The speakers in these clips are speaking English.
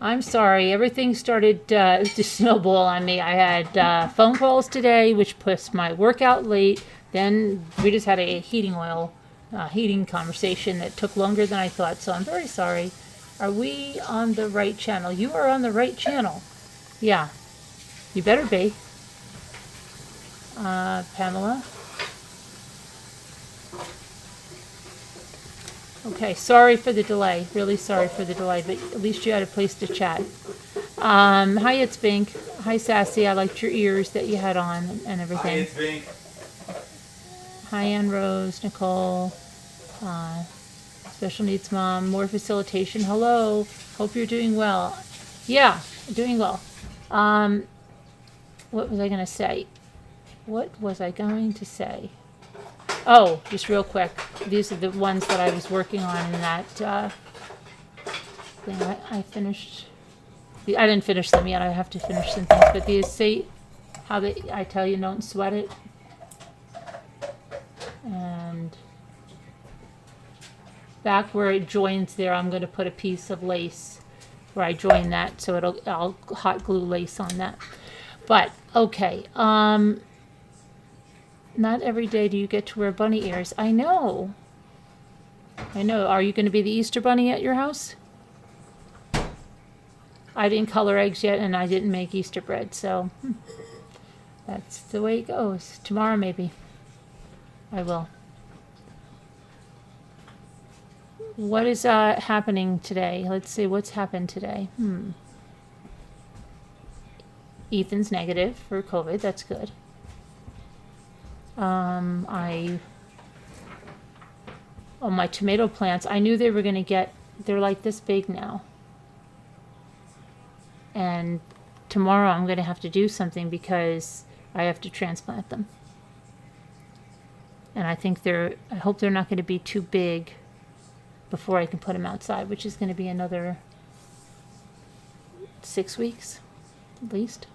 I'm sorry. Everything started to snowball on me. I had phone calls today, which pushed my workout late. Then we just had a heating conversation that took longer than I thought. So I'm very sorry. Are we on the right channel? You are on the right channel. Yeah, you better be. Pamela. Okay, sorry for the delay. Really sorry for the delay, but at least you had a place to chat. Hi, it's Bink. Hi, Sassy. I liked your ears that you had on and everything. Hi, it's Bink. Hi, Ann Rose, Nicole. Special needs mom. More facilitation. Hello. Hope you're doing well. Yeah, doing well. What was I going to say? Oh, just real quick. These are the ones that I was working on in that thing. I finished. I didn't finish them yet. I have to finish some things. But these, see how I tell you don't sweat it? And back where it joins there, I'm going to put a piece of lace where I join that. So I'll hot glue lace on that. But, okay. Not every day do you get to wear bunny ears. I know. Are you going to be the Easter bunny at your house? I didn't color eggs yet, and I didn't make Easter bread, so that's the way it goes. Tomorrow, maybe. I will. What is happening today? Let's see what's happened today. Ethan's negative for COVID. That's good. My tomato plants, I knew they were going to they're like this big now. And tomorrow I'm going to have to do something because I have to transplant them. And I hope they're not going to be too big before I can put them outside, which is going to be another 6 weeks at least.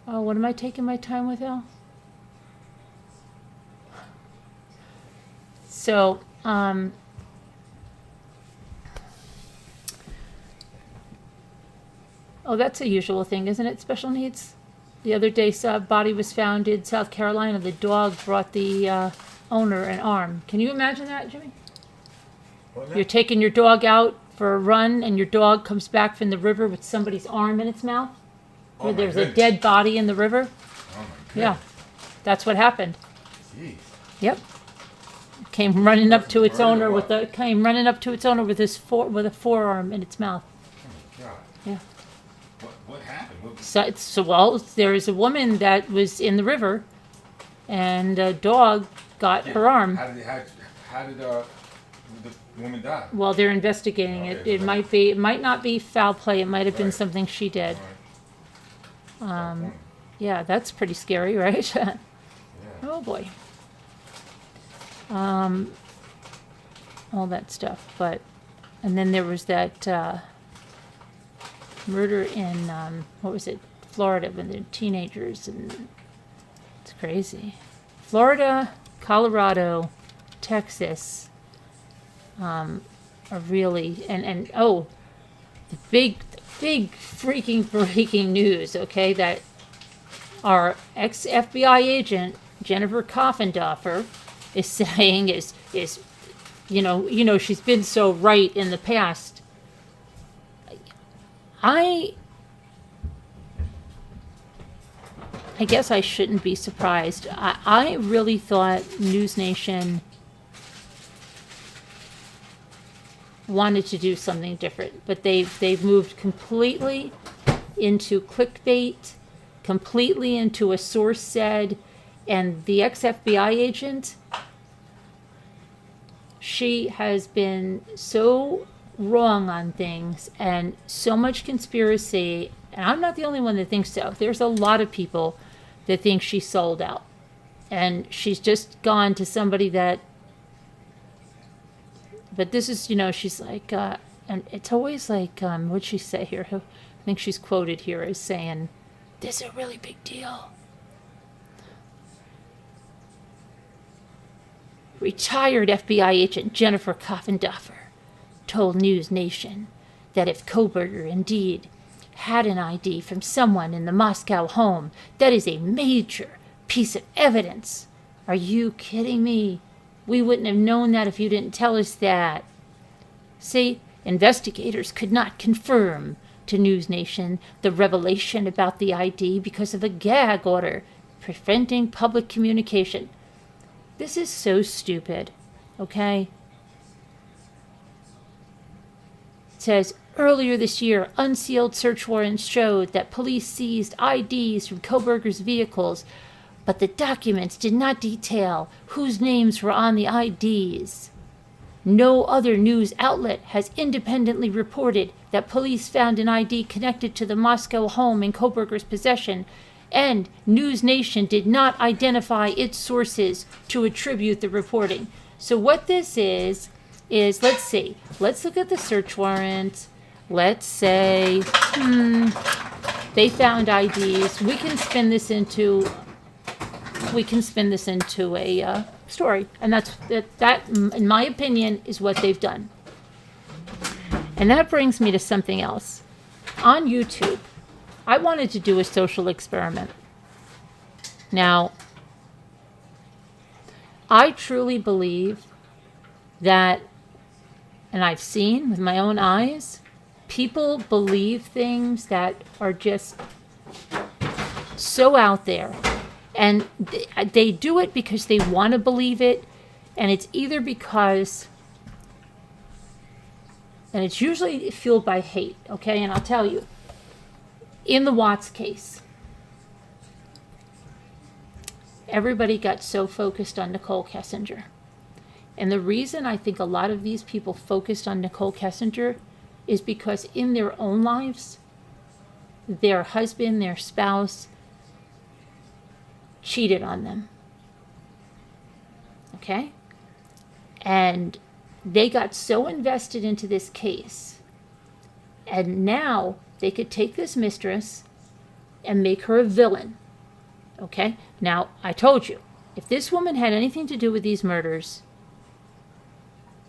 Oh, what am I taking my time with, Al? So, oh, that's a usual thing, isn't it? Special needs. The other day, a body was found in South Carolina. The dog brought the owner an arm. Can you imagine that, Jimmy? You're taking your dog out for a run, and your dog comes back from the river with somebody's arm in its mouth. Where there's a dead body in the river. Oh my goodness. Yeah, that's what happened. Jeez. Yep. Came running up to its owner with a forearm in its mouth. Oh my God. Yeah. What happened? So there is a woman that was in the river, and a dog got her arm. How did the woman die? Well, they're investigating it. It might not be foul play. It might have been something she did. Yeah, that's pretty scary, right? Yeah. Oh boy. All that stuff, and then there was that murder in Florida, when they're teenagers, and it's crazy. Florida, Colorado, Texas, are really and the big freaking breaking news, okay, that our ex-FBI agent, Jennifer Coffendorfer, is saying is she's been so right in the past. I guess I shouldn't be surprised. I really thought News Nation wanted to do something different, but they've moved completely into clickbait, completely into a source said, and the ex-FBI agent, she has been so wrong on things and so much conspiracy, and I'm not the only one that thinks so. There's a lot of people that think she sold out, and she's just gone to somebody that. But this is, she's like, and it's always like, what'd she say here? I think she's quoted here as saying, "This is a really big deal." retired FBI agent Jennifer Coffinduffer told News Nation that if Kohberger indeed had an ID from someone in the Moscow home, that is a major piece of evidence. Are you kidding me? We wouldn't have known that if you didn't tell us that. See, investigators could not confirm to News Nation the revelation about the ID because of a gag order preventing public communication. This is so stupid, okay? It says, earlier this year, unsealed search warrants showed that police seized IDs from Kohberger's vehicles, but the documents did not detail whose names were on the IDs. No other news outlet has independently reported that police found an ID connected to the Moscow home in Kohberger's possession, and News Nation did not identify its sources to attribute the reporting. So what this is let's see. Let's look at the search warrant. Let's say, they found IDs. We can spin this into a story. And that, in my opinion, is what they've done. And that brings me to something else. On YouTube, I wanted to do a social experiment. Now, I truly believe that, and I've seen with my own eyes, people believe things that are just so out there. And they do it because they want to believe it. And it's either because, and it's usually fueled by hate, okay? And I'll tell you, in the Watts case, everybody got so focused on Nicole Kessinger. And the reason I think a lot of these people focused on Nicole Kessinger is because in their own lives, their husband, their spouse, cheated on them. Okay? And they got so invested into this case. And now they could take this mistress and make her a villain. Okay? Now, I told you, if this woman had anything to do with these murders,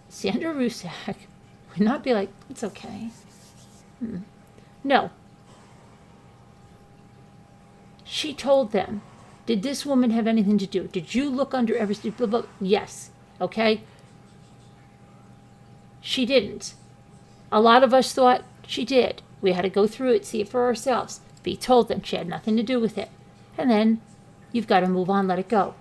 Sandra Rusak would not be like, it's okay. No. She told them, did this woman have anything to do? Did you look under every... Yes. Okay? She didn't. A lot of us thought she did. We had to go through it, see it for ourselves. Be told them she had nothing to do with it. And then you've got to move on, let it go.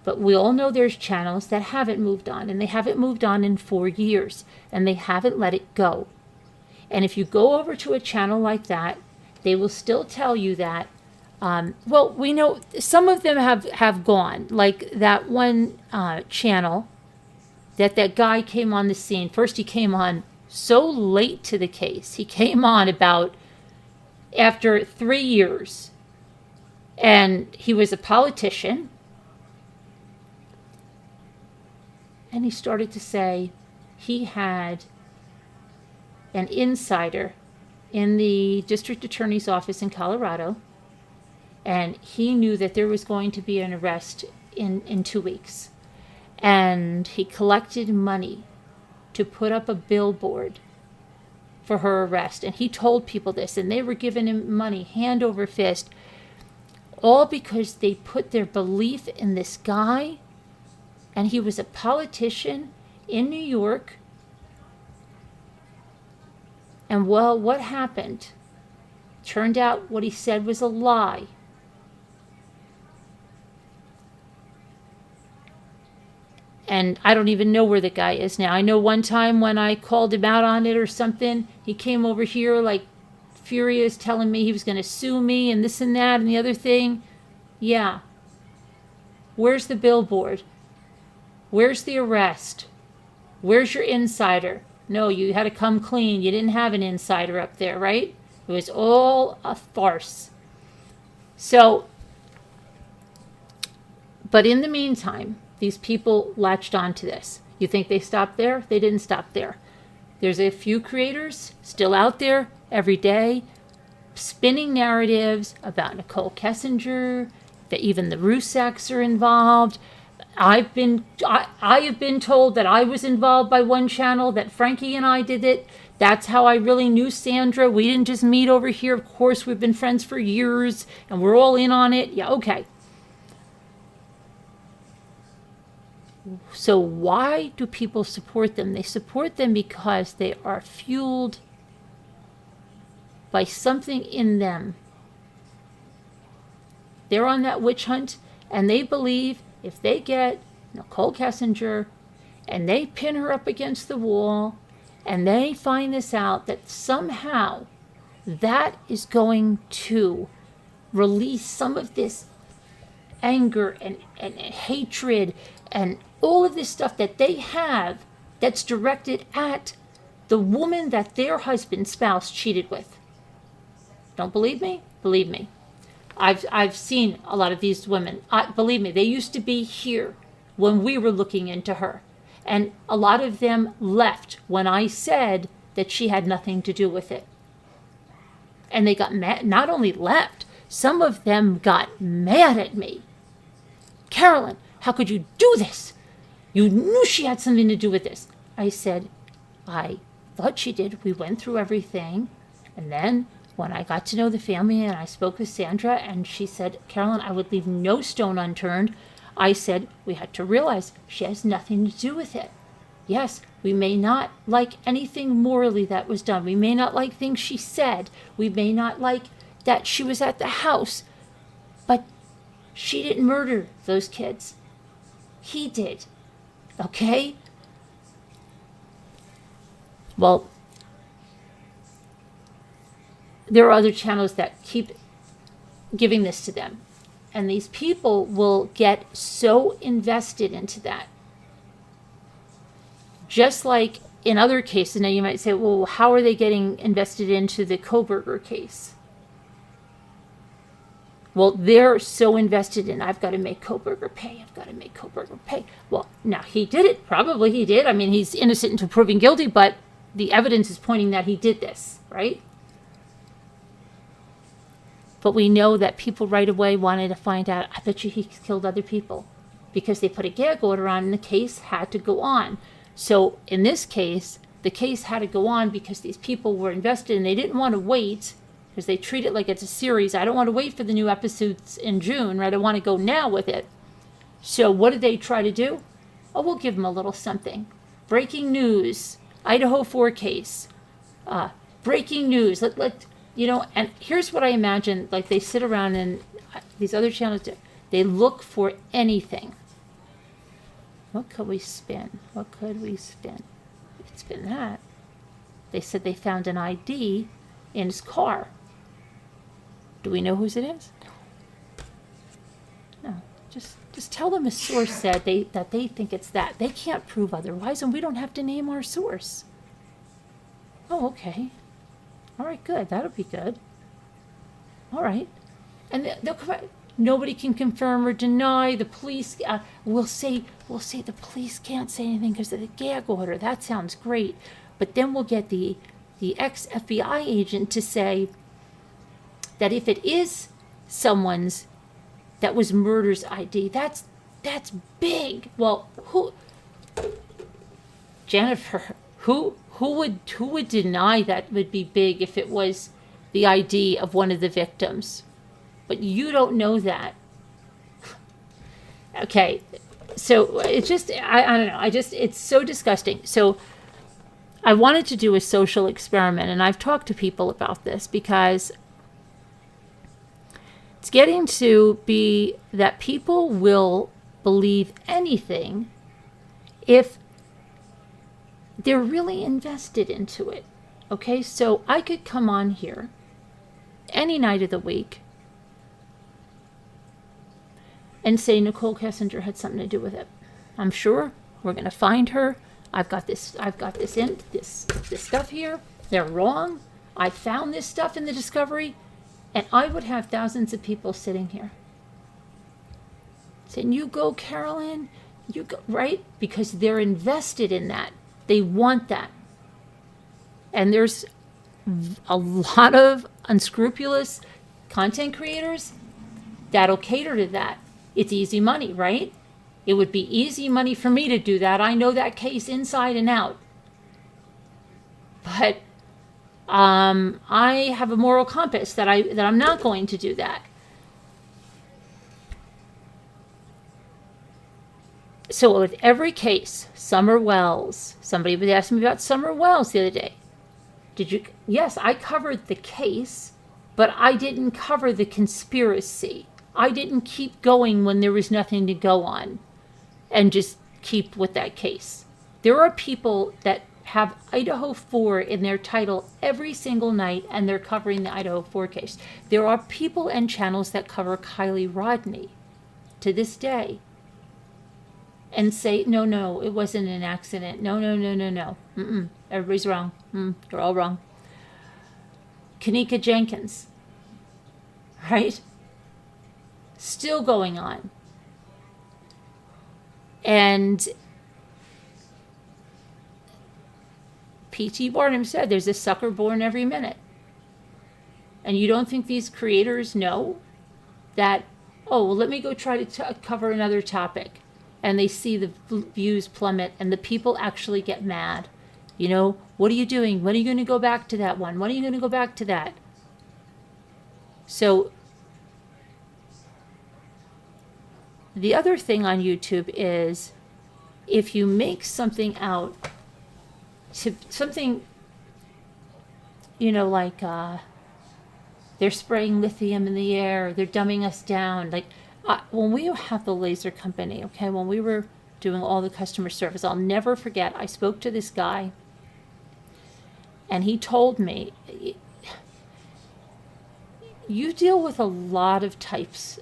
But we all know there's channels that haven't moved on, and they haven't moved on in 4 years, and they haven't let it go. And if you go over to a channel like that, they will still tell you that, well, we know some of them have gone, like that one channel that guy came on the scene. First, he came on so late to the case. He came on about after 3 years, and he was a politician. And he started to say he had an insider in the district attorney's office in Colorado, and he knew that there was going to be an arrest in 2 weeks. And he collected money to put up a billboard for her arrest. And he told people this, and they were giving him money hand over fist, all because they put their belief in this guy. And he was a politician in New York. And well, what happened? Turned out what he said was a lie. And I don't even know where the guy is now. I know one time when I called him out on it or something, he came over here like furious, telling me he was going to sue me and this and that and the other thing. Yeah. Where's the billboard? Where's the arrest? Where's your insider? No, you had to come clean. You didn't have an insider up there, right? It was all a farce. So, but in the meantime, these people latched on to this. You think they stopped there? They didn't stop there. There's a few creators still out there every day spinning narratives about Nicole Kessinger, that even the Rusaks are involved. I have been told that I was involved by one channel, that Frankie and I did it. That's how I really knew Sandra. We didn't just meet over here. Of course, we've been friends for years and we're all in on it. Yeah, okay. So why do people support them? They support them because they are fueled by something in them. They're on that witch hunt, and they believe if they get Nicole Kessinger and they pin her up against the wall and they find this out, that somehow that is going to release some of this anger and hatred and all of this stuff that they have that's directed at the woman that their husband, spouse cheated with. Don't believe me? Believe me. I've seen a lot of these women. Believe me, they used to be here when we were looking into her. And a lot of them left when I said that she had nothing to do with it. And they got mad. Not only left, some of them got mad at me. Carolyn, how could you do this? You knew she had something to do with this. I said, I thought she did. We went through everything. And then when I got to know the family and I spoke with Sandra and she said, Carolyn, I would leave no stone unturned. I said, we had to realize she has nothing to do with it. Yes, we may not like anything morally that was done. We may not like things she said. We may not like that she was at the house. But she didn't murder those kids. He did. Okay? Well, there are other channels that keep giving this to them. And these people will get so invested into that. Just like in other cases, now you might say, well, how are they getting invested into the Kohberger case? Well, they're so invested in, I've got to make Kohberger pay. I've got to make Kohberger pay. Well, now he did it. Probably he did. I mean, he's innocent until proven guilty, but the evidence is pointing that he did this, right? But we know that people right away wanted to find out, I bet you he killed other people, because they put a gag order on and the case had to go on. So in this case, the case had to go on because these people were invested and they didn't want to wait, because they treat it like it's a series. I don't want to wait for the new episodes in June, right? I want to go now with it. So what did they try to do? Oh, we'll give them a little something. Breaking news, Idaho 4 case. Breaking news. And here's what I imagine, like they sit around and these other channels do. They look for anything. What could we spin? What could we spin? We could spin that. They said they found an ID in his car. Do we know whose it is? No. Just tell them a source said that they think it's that. They can't prove otherwise, and we don't have to name our source. Oh, okay. All right, good. That'll be good. All right. And they'll come out. Nobody can confirm or deny. The police will say the police can't say anything because of the gag order. That sounds great. But then we'll get the ex-FBI agent to say that if it is someone's that was murder's ID, that's big. Well, Jennifer, who would deny that would be big if it was the ID of one of the victims? But you don't know that. Okay, so it's just, I don't know, it's so disgusting. So I wanted to do a social experiment, and I've talked to people about this because it's getting to be that people will believe anything if they're really invested into it. Okay, so I could come on here any night of the week and say Nicole Kessinger had something to do with it. I'm sure we're going to find her. I've got this stuff here. They're wrong. I found this stuff in the discovery, and I would have thousands of people sitting here saying, "You go, Carolyn. You go," right? Because they're invested in that. They want that. And there's a lot of unscrupulous content creators that'll cater to that. It's easy money, right? It would be easy money for me to do that. I know that case inside and out. But I have a moral compass that I'm not going to do that. So with every case, Summer Wells, somebody was asking me about Summer Wells the other day. Yes, I covered the case, but I didn't cover the conspiracy. I didn't keep going when there was nothing to go on and just keep with that case. There are people that have Idaho 4 in their title every single night, and they're covering the Idaho 4 case. There are people and channels that cover Kylie Rodney to this day and say, no, it wasn't an accident. No. Everybody's wrong. You're all wrong. Kanika Jenkins, right? Still going on. And P.T. Barnum said there's a sucker born every minute. And you don't think these creators know that, let me go try to cover another topic. And they see the views plummet and the people actually get mad. What are you doing? When are you going to go back to that one? When are you going to go back to that? So the other thing on YouTube is if you make something out to something, like they're spraying lithium in the air, they're dumbing us down. Like when we have the laser company, okay, when we were doing all the customer service, I'll never forget, I spoke to this guy and he told me, you deal with a lot of types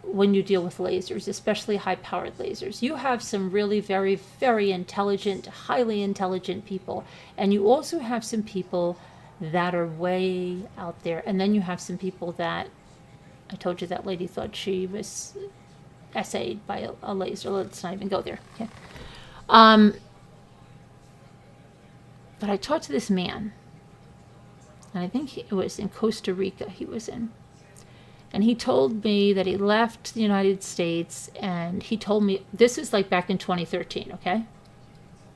when you deal with lasers, especially high-powered lasers. You have some really very, very intelligent, highly intelligent people. And you also have some people that are way out there. And then you have some people that, I told you that lady thought she was essayed by a laser. Let's not even go there. Okay. But I talked to this man, and I think it was in Costa Rica he was in. And he told me that he left the United States, and he told me, this is like back in 2013, okay?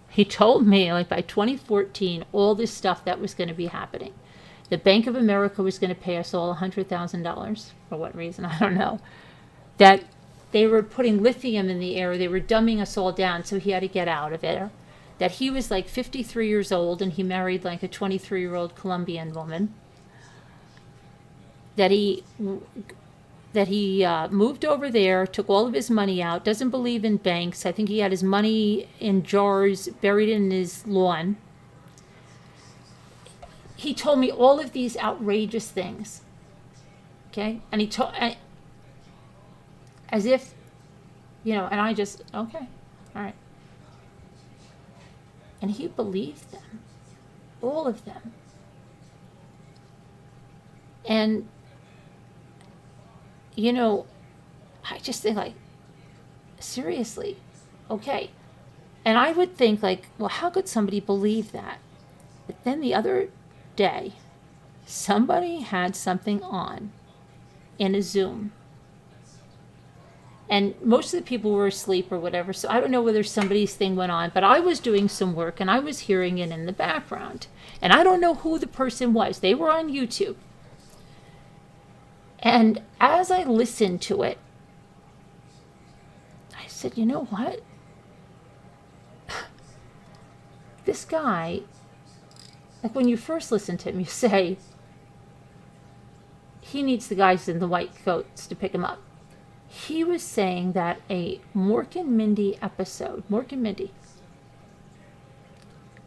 He told me like by 2014, all this stuff that was going to be happening. The Bank of America was going to pay us all $100,000, for what reason, I don't know. That they were putting lithium in the air, they were dumbing us all down, so he had to get out of it. That he was like 53 years old, and he married like a 23-year-old Colombian woman. That he moved over there, took all of his money out, doesn't believe in banks. I think he had his money in jars buried in his lawn. He told me all of these outrageous things. Okay? And he told, as if, and I just, okay, all right. And he believed them. All of them. And I just think like, seriously, okay. And I would think like, well, how could somebody believe that? But then the other day, somebody had something on in a Zoom. And most of the people were asleep or whatever, so I don't know whether somebody's thing went on, but I was doing some work and I was hearing it in the background. And I don't know who the person was. They were on YouTube. And as I listened to it, I said, you know what? This guy, like when you first listen to him, you say, he needs the guys in the white coats to pick him up. He was saying that a Mork and Mindy episode, Mork and Mindy,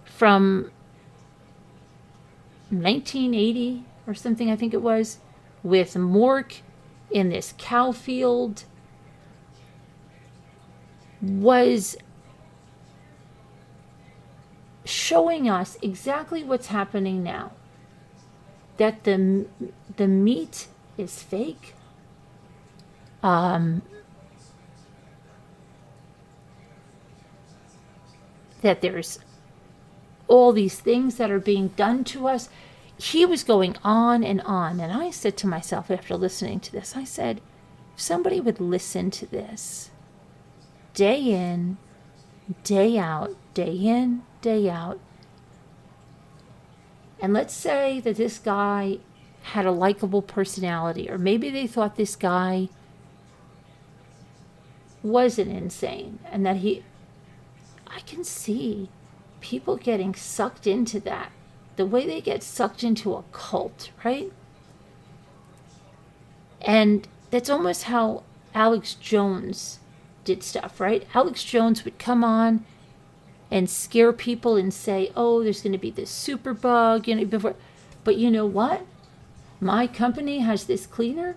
from 1980 or something, I think it was, with Mork in this cow field, was showing us exactly what's happening now. That the meat is fake. That there's all these things that are being done to us. He was going on, and I said to myself after listening to this, I said, if somebody would listen to this, day in, day out, day in, day out. And let's say that this guy had a likable personality, or maybe they thought this guy wasn't insane, and that I can see people getting sucked into that, the way they get sucked into a cult, right? And that's almost how Alex Jones did stuff, right? Alex Jones would come on and scare people and say, oh, there's going to be this super bug, but you know what? My company has this cleaner,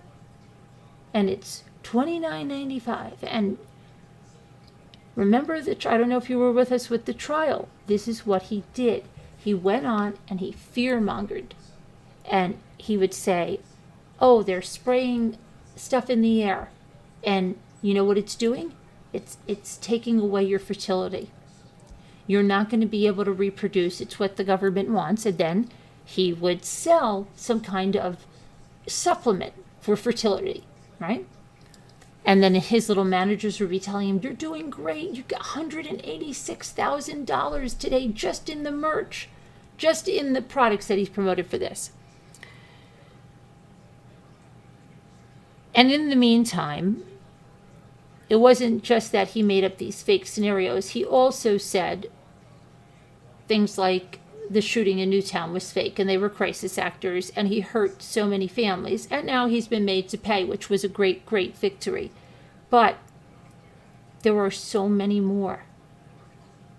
and it's $29.95. And remember I don't know if you were with us with the trial. This is what he did. He went on and he fear-mongered. And he would say, oh, they're spraying stuff in the air. And you know what it's doing? It's taking away your fertility. You're not going to be able to reproduce. It's what the government wants. And then he would sell some kind of supplement for fertility, right? And then his little managers would be telling him, you're doing great. You got $186,000 today just in the merch, just in the products that he's promoted for this. And in the meantime, it wasn't just that he made up these fake scenarios. He also said things like the shooting in Newtown was fake and they were crisis actors, and he hurt so many families, and now he's been made to pay, which was a great, great victory. But there are so many more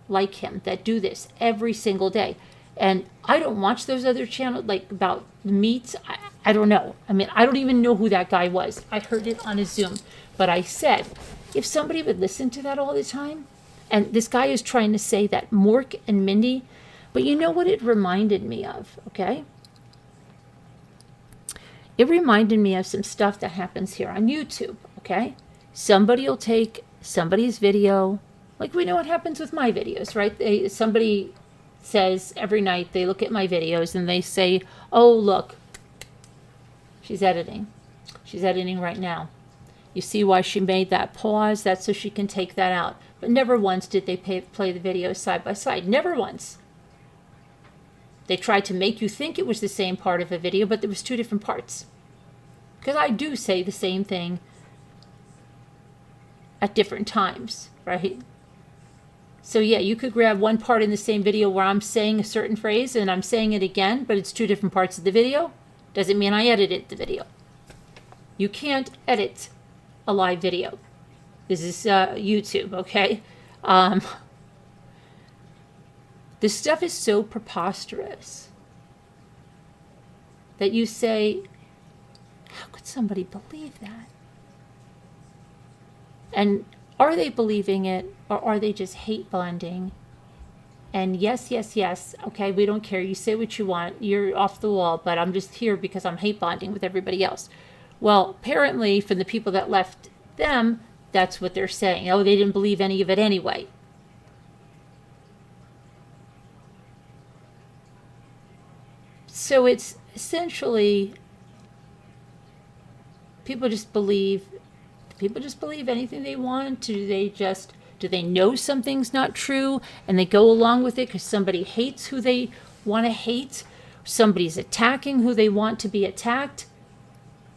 like him that do this every single day. And I don't watch those other channels, like about meats. I don't know. I mean, I don't even know who that guy was. I heard it on a Zoom. But I said, if somebody would listen to that all the time, and this guy is trying to say that Mork and Mindy, but you know what it reminded me of, okay? It reminded me of some stuff that happens here on YouTube, okay? Somebody will take somebody's video, like we know what happens with my videos, right? Somebody says every night they look at my videos and they say, oh, look, she's editing. She's editing right now. You see why she made that pause? That's so she can take that out. But never once did they play the videos side by side. Never once. They tried to make you think it was the same part of a video, but there was two different parts. Because I do say the same thing at different times, right? So yeah, you could grab one part in the same video where I'm saying a certain phrase and I'm saying it again, but it's two different parts of the video. Doesn't mean I edited the video. You can't edit a live video. This is YouTube, okay? This stuff is so preposterous that you say, how could somebody believe that? And are they believing it, or are they just hate bonding? And yes, okay, we don't care. You say what you want. You're off the wall, but I'm just here because I'm hate bonding with everybody else. Well, apparently, from the people that left them, that's what they're saying. Oh, they didn't believe any of it anyway. So it's essentially people just believe anything they want. Do they know something's not true and they go along with it because somebody hates who they want to hate? Somebody's attacking who they want to be attacked?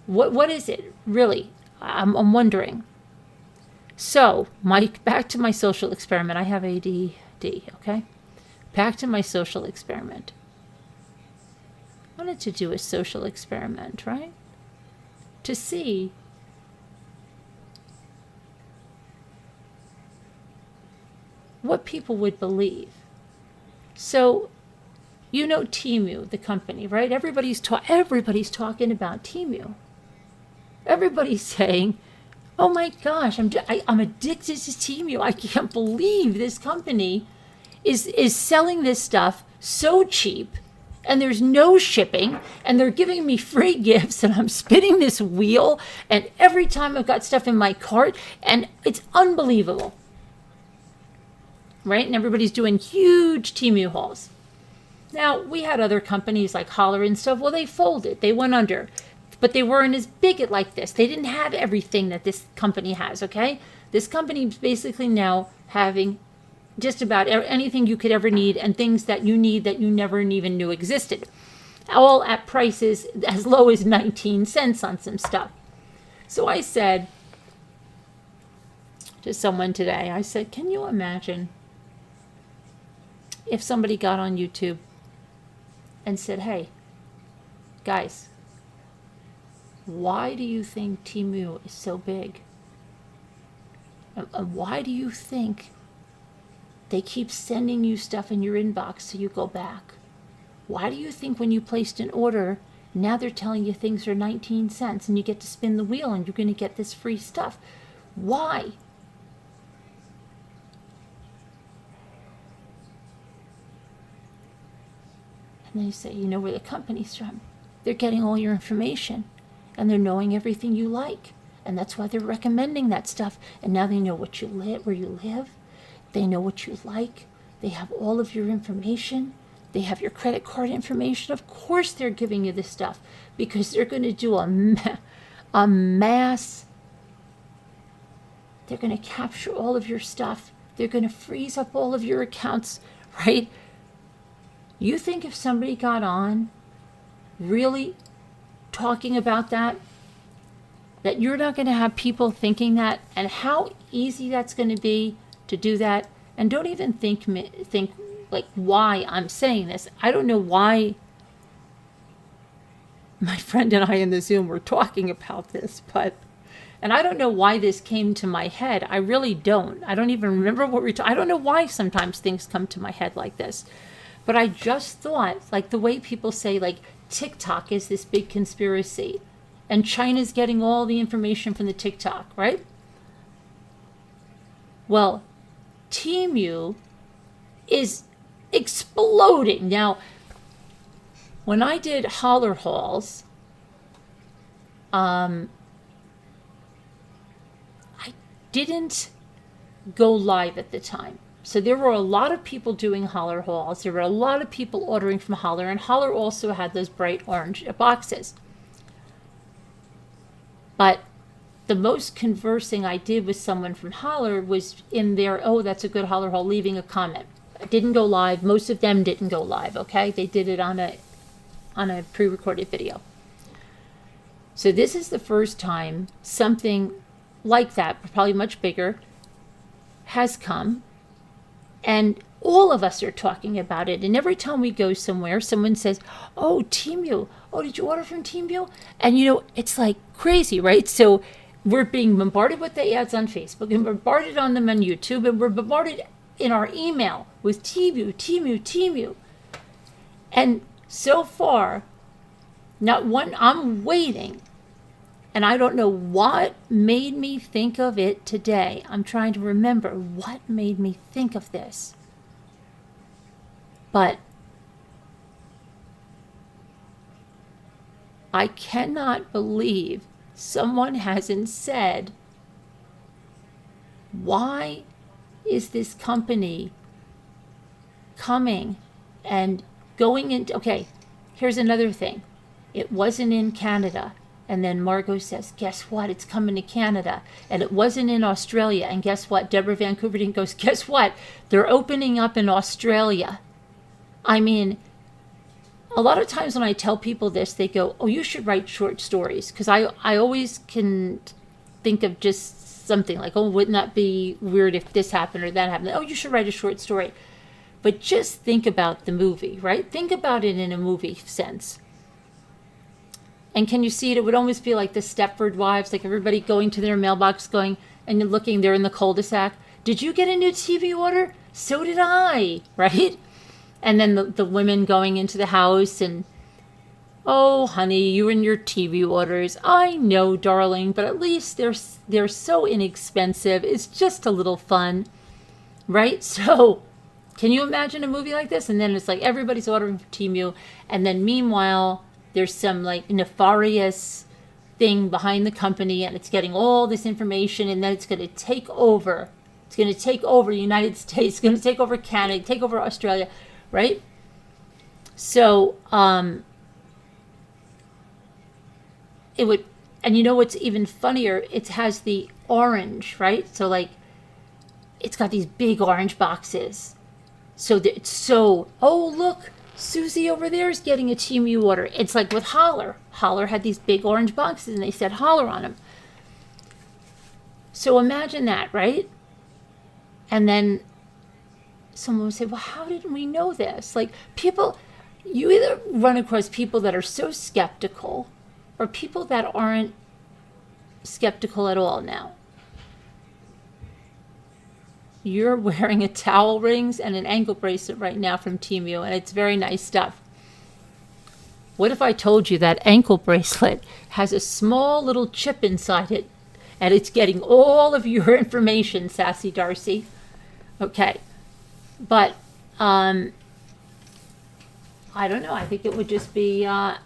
What is it really? I'm wondering. So back to my social experiment. I have ADD, okay? Back to my social experiment. I wanted to do a social experiment, right? To see what people would believe. So, you know Temu, the company, right? Everybody's talking about Temu. Everybody's saying, oh my gosh, I'm addicted to Temu. I can't believe this company is selling this stuff so cheap, and there's no shipping, and they're giving me free gifts, and I'm spinning this wheel, and every time I've got stuff in my cart, and it's unbelievable. Right? And everybody's doing huge Temu hauls. Now, we had other companies like Holler and stuff. Well, they folded. They went under. But they weren't as big like this. They didn't have everything that this company has, okay? This company is basically now having just about anything you could ever need and things that you need that you never even knew existed, all at prices as low as 19 cents on some stuff. So I said to someone today, I said, can you imagine if somebody got on YouTube and said, hey, guys, why do you think Temu is so big? And why do you think they keep sending you stuff in your inbox so you go back? Why do you think when you placed an order, now they're telling you things are 19 cents and you get to spin the wheel and you're going to get this free stuff? Why? And they say, you know where the company's from? They're getting all your information and they're knowing everything you like. And that's why they're recommending that stuff. And now they know what you live, where you live. They know what you like. They have all of your information. They have your credit card information. Of course they're giving you this stuff because they're going to do a mass. They're going to capture all of your stuff. They're going to freeze up all of your accounts, right? You think if somebody got on really talking about that you're not going to have people thinking that, and how easy that's going to be to do that. And don't even think like why I'm saying this. I don't know why my friend and I in the Zoom were talking about this, and I don't know why this came to my head. I really don't. I don't even remember what we're talking. I don't know why sometimes things come to my head like this. But I just thought, like the way people say, like TikTok is this big conspiracy and China's getting all the information from the TikTok, right? Well, Temu is exploding. Now, when I did holler hauls, I didn't go live at the time. So there were a lot of people doing holler hauls. There were a lot of people ordering from Holler, and Holler also had those bright orange boxes. But the most conversing I did with someone from Holler was in their, oh, that's a good holler haul, leaving a comment. I didn't go live. Most of them didn't go live, okay? They did it on a pre-recorded video. So this is the first time something like that, probably much bigger, has come. And all of us are talking about it. And every time we go somewhere, someone says, oh, Temu. Oh, did you order from Temu? And, you know, it's like crazy, right? So we're being bombarded with the ads on Facebook and bombarded on them on YouTube. And we're bombarded in our email with Temu, Temu, Temu. And so far, not one, I'm waiting. And I don't know what made me think of it today. I'm trying to remember what made me think of this. But I cannot believe someone hasn't said, why is this company coming and going into, okay, here's another thing. It wasn't in Canada. And then Margot says, guess what? It's coming to Canada. And it wasn't in Australia. And guess what? Deborah Vancouver goes, guess what? They're opening up in Australia. I mean, a lot of times when I tell people this, they go, oh, you should write short stories. Because I always can think of just something like, oh, wouldn't that be weird if this happened or that happened? Oh, you should write a short story. But just think about the movie, right? Think about it in a movie sense. And can you see it? It would almost be like the Stepford Wives, like everybody going to their mailbox going and looking, they're in the cul-de-sac. Did you get a new TV order? So did I, right? And then the women going into the house and, oh, honey, you and your TV orders. I know, darling, but at least they're so inexpensive. It's just a little fun, right? So can you imagine a movie like this? And then it's like everybody's ordering for Temu. And then meanwhile, there's some like nefarious thing behind the company and it's getting all this information and then it's going to take over. It's going to take over the United States. It's going to take over Canada, take over Australia, right? So it would And you know what's even funnier? It has the orange, right? So like, it's got these big orange boxes. So that it's so, oh, look, Susie over there is getting a TMU order. It's like with Holler. Holler had these big orange boxes and they said Holler on them. So imagine that, right? And then someone would say, well, how didn't we know this? Like, people, you either run across people that are so skeptical or people that aren't skeptical at all now. You're wearing a towel rings and an ankle bracelet right now from TMU, and it's very nice stuff. What if I told you that ankle bracelet has a small little chip inside it, and it's getting all of your information, Sassy Darcy? Okay, but I don't know. I think it would just be. I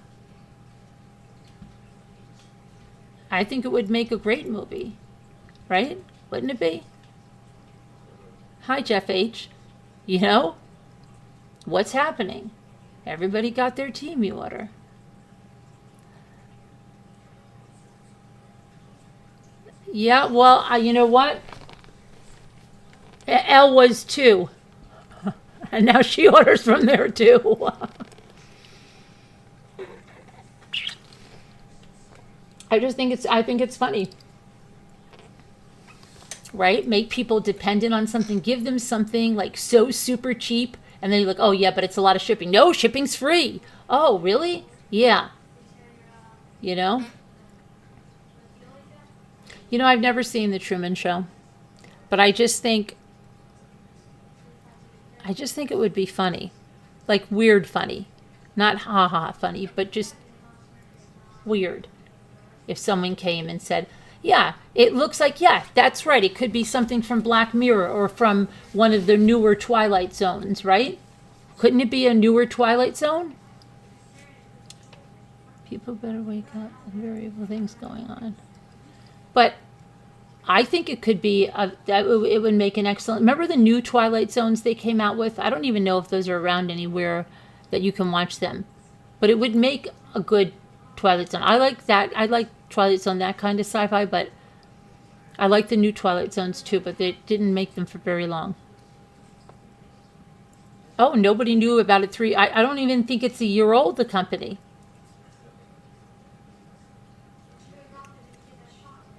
think it would make a great movie, right? Wouldn't it be? Hi, Jeff H. You know, what's happening? Everybody got their TMU order. Yeah, well, you know what? Elle was too. And now she orders from there too. I think it's funny. Right? Make people dependent on something, give them something like so super cheap, and then you're like, oh yeah, but it's a lot of shipping. No, shipping's free. Oh, really? Yeah. You know? You know, I've never seen The Truman Show, but I just think it would be funny. Like weird funny. Not ha-ha funny, but just weird. If someone came and said, yeah, it looks like, yeah, that's right. It could be something from Black Mirror or from one of the newer Twilight Zones, right? Couldn't it be a newer Twilight Zone? People better wake up. Variable things going on. But I think it could be, it would make an excellent, remember the new Twilight Zones they came out with? I don't even know if those are around anywhere that you can watch them. But it would make a good Twilight Zone. I like that. I like Twilight Zone, that kind of sci-fi, but I like the new Twilight Zones too, but they didn't make them for very long. Oh, nobody knew about it I don't even think it's a year old, the company.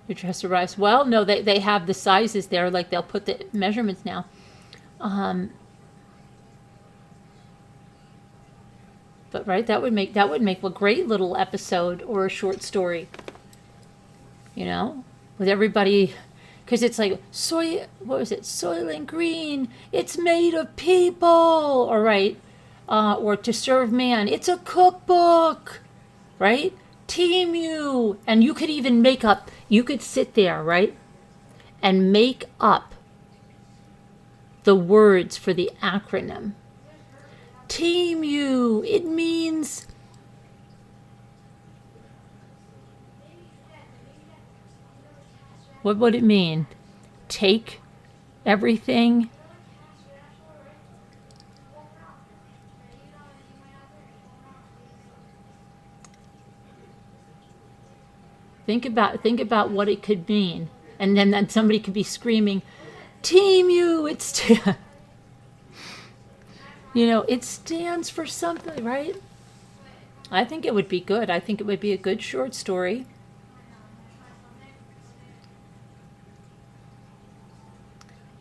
Your dress arrives. Well, no, they have the sizes there, like they'll put the measurements now. But right, that would make a great little episode or a short story. You know, with everybody, because it's like what was it? Soylent Green. It's made of people. All right, or To Serve Man. It's a cookbook, right? TMU, and you could even make up. You could sit there, right, and make up the words for the acronym. TMU, it means what would it mean? Take everything. Think about what it could mean, and then somebody could be screaming, TMU, you know, it stands for something, right? I think it would be good. I think it would be a good short story.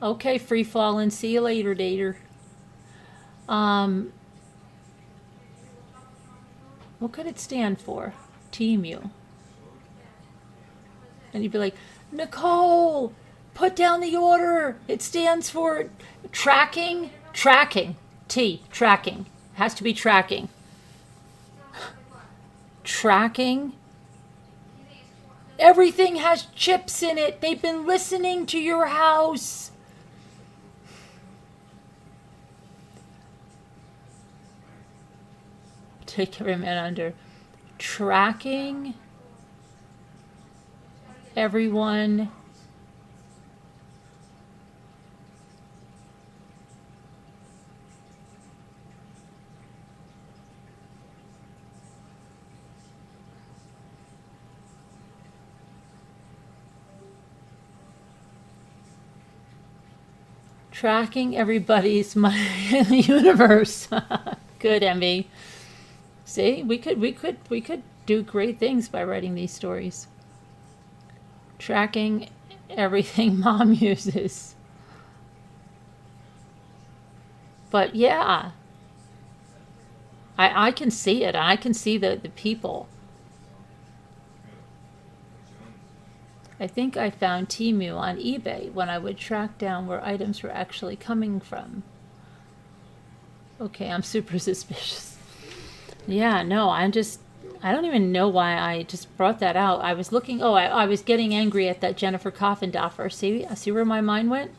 Okay, free falling. See you later, Dater. What could it stand for? TMU. And you'd be like, Nicole, put down the order. It stands for tracking. Tracking. Tracking. Has to be tracking. Tracking. Everything has chips in it. They've been listening to your house. Take every man under. Tracking everyone. Tracking everybody's money in the universe. Good, Emmy. See, we could do great things by writing these stories. Tracking everything mom uses. But yeah, I can see it. I can see the people. I think I found Temu on eBay when I would track down where items were actually coming from. Okay, I'm super suspicious. Yeah, no, I don't even know why I just brought that out. I was looking, I was getting angry at that Jennifer Coffindoffer. See where my mind went?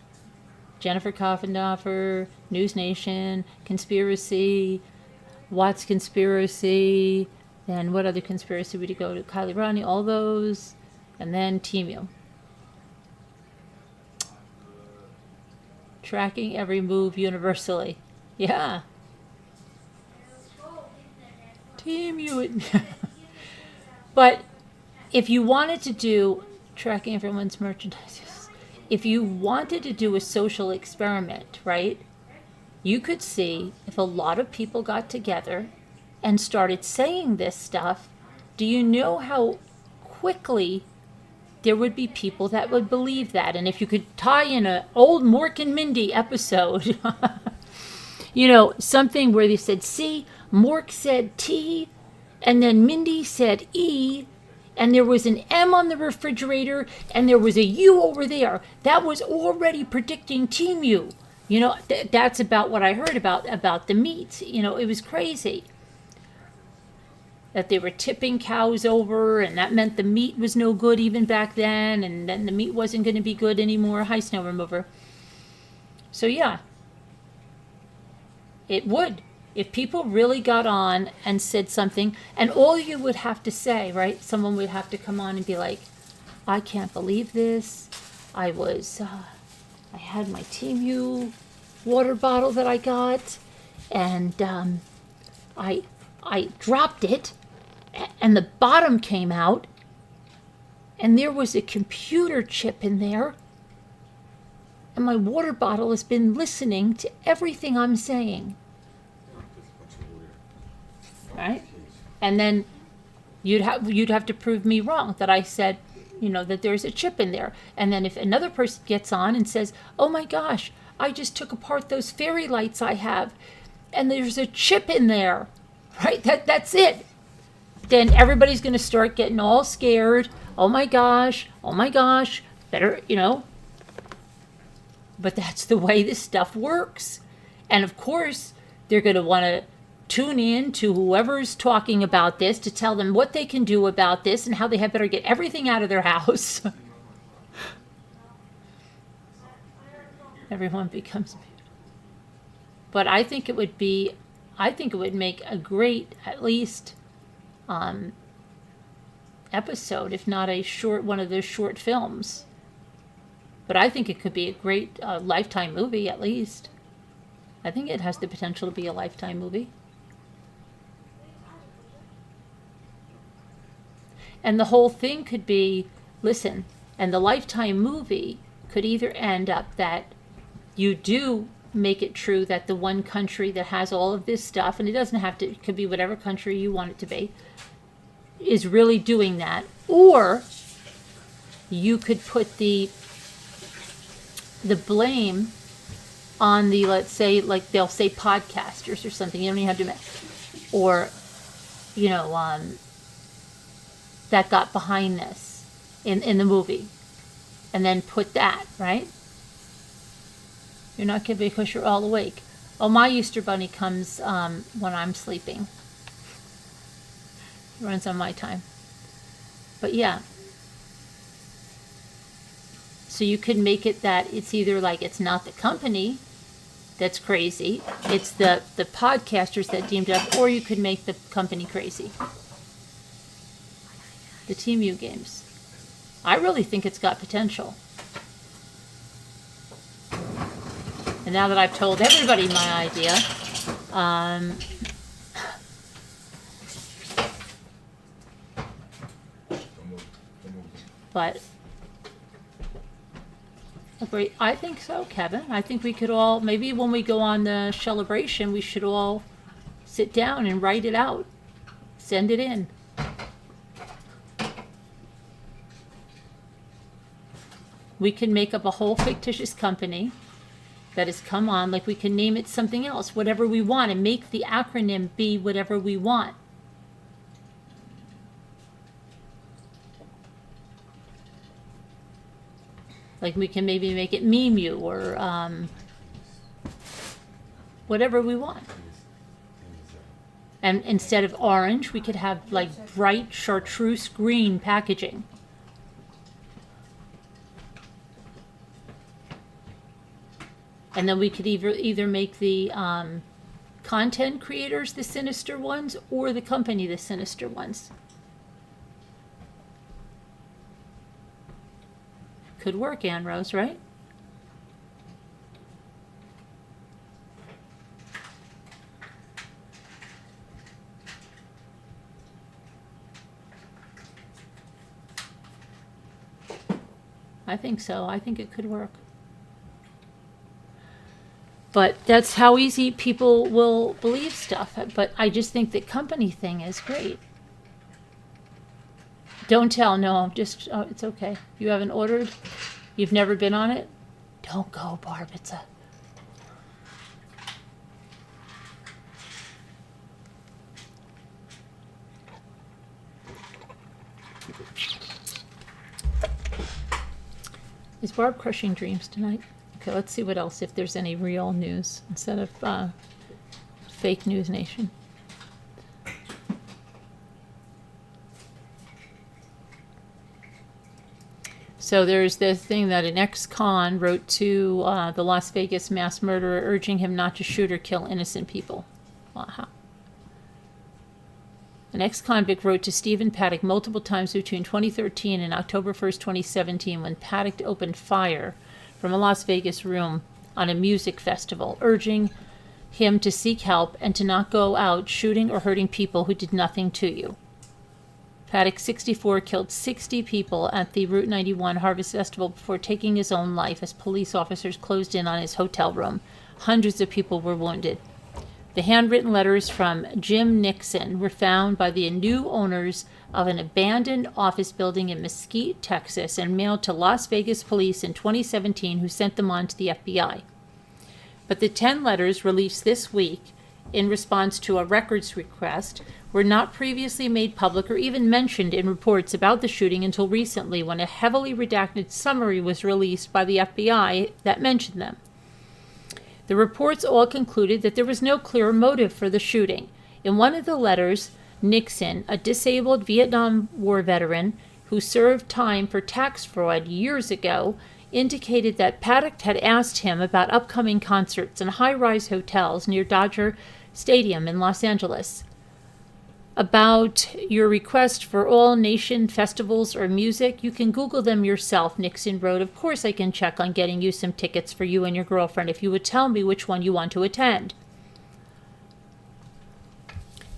Jennifer Coffindoffer, News Nation, conspiracy, Watts conspiracy, then what other conspiracy would you go to? Kylie Rodney, all those, and then Temu. Tracking every move universally. Yeah. Temu. But if you wanted to do tracking everyone's merchandise, if you wanted to do a social experiment, right? You could see if a lot of people got together and started saying this stuff, do you know how quickly there would be people that would believe that? And if you could tie in an old Mork and Mindy episode, something where they said, see, Mork said T, and then Mindy said E, and there was an M on the refrigerator, and there was a U over there. That was already predicting Temu. That's about what I heard about the meat. It was crazy. That they were tipping cows over, and that meant the meat was no good even back then, and then the meat wasn't going to be good anymore. Hi, snow remover. So yeah, it would. If people really got on and said something, and all you would have to say, right? Someone would have to come on and be like, I can't believe this. I had my Temu water bottle that I got, and I dropped it, and the bottom came out, and there was a computer chip in there, and my water bottle has been listening to everything I'm saying. Right? And then you'd have to prove me wrong that I said, that there's a chip in there. And then if another person gets on and says, oh my gosh, I just took apart those fairy lights I have, and there's a chip in there, right? That's it. Then everybody's going to start getting all scared. Oh my gosh, better, But that's the way this stuff works. And of course, they're going to want to tune in to whoever's talking about this to tell them what they can do about this and how they had better get everything out of their house. Everyone becomes beautiful. But I think it would make a great, at least, episode, if not one of those short films. But I think it could be a great Lifetime movie, at least. I think it has the potential to be a Lifetime movie. And the whole thing could be, listen, and the Lifetime movie could either end up that you do make it true that the one country that has all of this stuff, and it could be whatever country you want it to be, is really doing that. Or you could put the blame on the, let's say, like they'll say podcasters or something. You don't even have to, or, that got behind this in the movie, and then put that, right? You're not kidding because you're all awake. Oh, my Easter bunny comes when I'm sleeping. It runs on my time. But yeah. So you could make it that it's either like it's not the company that's crazy, it's the podcasters that deemed it up, or you could make the company crazy. The Temu games. I really think it's got potential. And now that I've told everybody my idea, but Great. I think so, Kevin. I think we could all, maybe when we go on the celebration, we should all sit down and write it out. Send it in. We can make up a whole fictitious company that has come on, like we can name it something else, whatever we want, and make the acronym be whatever we want. Like we can maybe make it Memu or whatever we want. And instead of orange, we could have like bright chartreuse green packaging. And then we could either make the content creators the sinister ones or the company the sinister ones. Could work, Ann Rose, right? I think so. I think it could work. But that's how easy people will believe stuff. But I just think the company thing is great. Don't tell, no, just, oh, it's okay. You haven't ordered? You've never been on it? Don't go, Barb, it's a... Is Barb crushing dreams tonight? Okay, let's see what else, if there's any real news instead of fake news nation. So there's this thing that an ex-con wrote to the Las Vegas mass murderer, urging him not to shoot or kill innocent people. Wow. An ex-convict wrote to Stephen Paddock multiple times between 2013 and October 1st, 2017, when Paddock opened fire from a Las Vegas room on a music festival, urging him to seek help and to not go out shooting or hurting people who did nothing to you. Paddock, 64, killed 60 people at the Route 91 Harvest Festival before taking his own life as police officers closed in on his hotel room. Hundreds of people were wounded. The handwritten letters from Jim Nixon were found by the new owners of an abandoned office building in Mesquite, Texas, and mailed to Las Vegas police in 2017, who sent them on to the FBI. But the 10 letters released this week in response to a records request were not previously made public or even mentioned in reports about the shooting until recently, when a heavily redacted summary was released by the FBI that mentioned them. The reports all concluded that there was no clear motive for the shooting. In one of the letters, Nixon, a disabled Vietnam War veteran who served time for tax fraud years ago, indicated that Paddock had asked him about upcoming concerts in high-rise hotels near Dodger Stadium in Los Angeles. About your request for all nation festivals or music, you can Google them yourself, Nixon wrote. Of course I can check on getting you some tickets for you and your girlfriend if you would tell me which one you want to attend.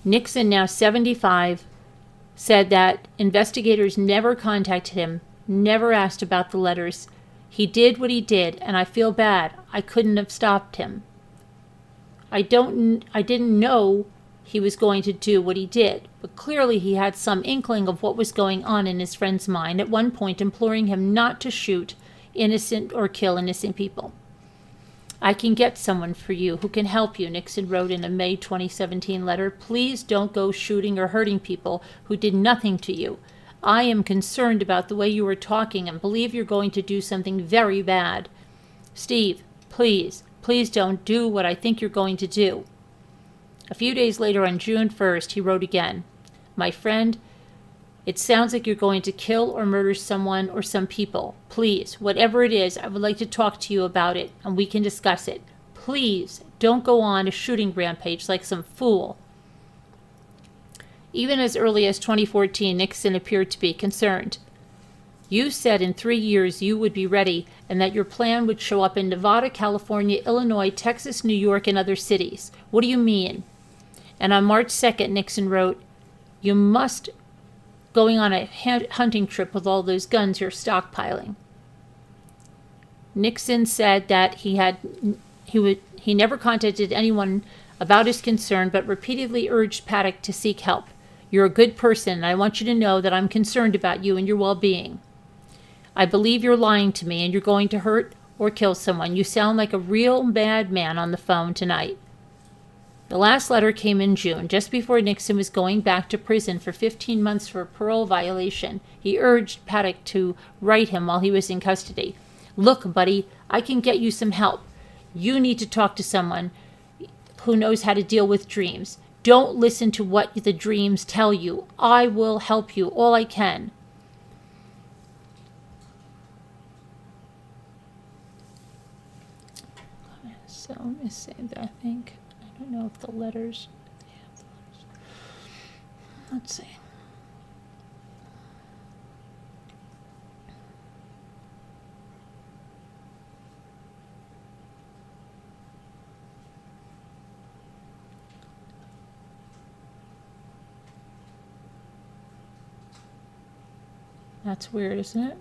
Nixon, now 75, said that investigators never contacted him, never asked about the letters. He did what he did, and I feel bad. I couldn't have stopped him. I didn't know he was going to do what he did, but clearly he had some inkling of what was going on in his friend's mind, at one point imploring him not to shoot innocent or kill innocent people. I can get someone for you who can help you, Nixon wrote in a May 2017 letter. Please don't go shooting or hurting people who did nothing to you. I am concerned about the way you are talking and believe you're going to do something very bad. Steve, please don't do what I think you're going to do. A few days later, on June 1st, he wrote again, My friend, it sounds like you're going to kill or murder someone or some people. Please, whatever it is, I would like to talk to you about it, and we can discuss it. Please, don't go on a shooting rampage like some fool. Even as early as 2014, Nixon appeared to be concerned. You said in 3 years you would be ready, and that your plan would show up in Nevada, California, Illinois, Texas, New York, and other cities. What do you mean? And on March 2nd, Nixon wrote, You must going on a hunting trip with all those guns you're stockpiling. Nixon said that he never contacted anyone about his concern, but repeatedly urged Paddock to seek help. You're a good person, and I want you to know that I'm concerned about you and your well-being. I believe you're lying to me, and you're going to hurt or kill someone. You sound like a real madman on the phone tonight. The last letter came in June, just before Nixon was going back to prison for 15 months for a parole violation. He urged Paddock to write him while he was in custody. Look, buddy, I can get you some help. You need to talk to someone who knows how to deal with dreams. Don't listen to what the dreams tell you. I will help you all I can. So let me say that, I think. I don't know if the letters. Let's see. That's weird, isn't it?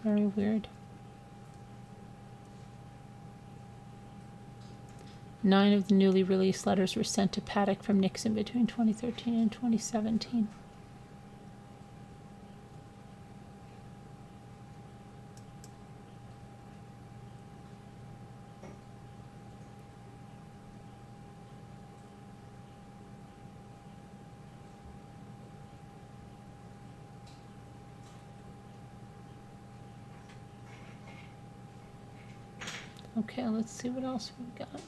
Very weird. 9 of the newly released letters were sent to Paddock from Nixon between 2013 and 2017. Okay, let's see what else we've got.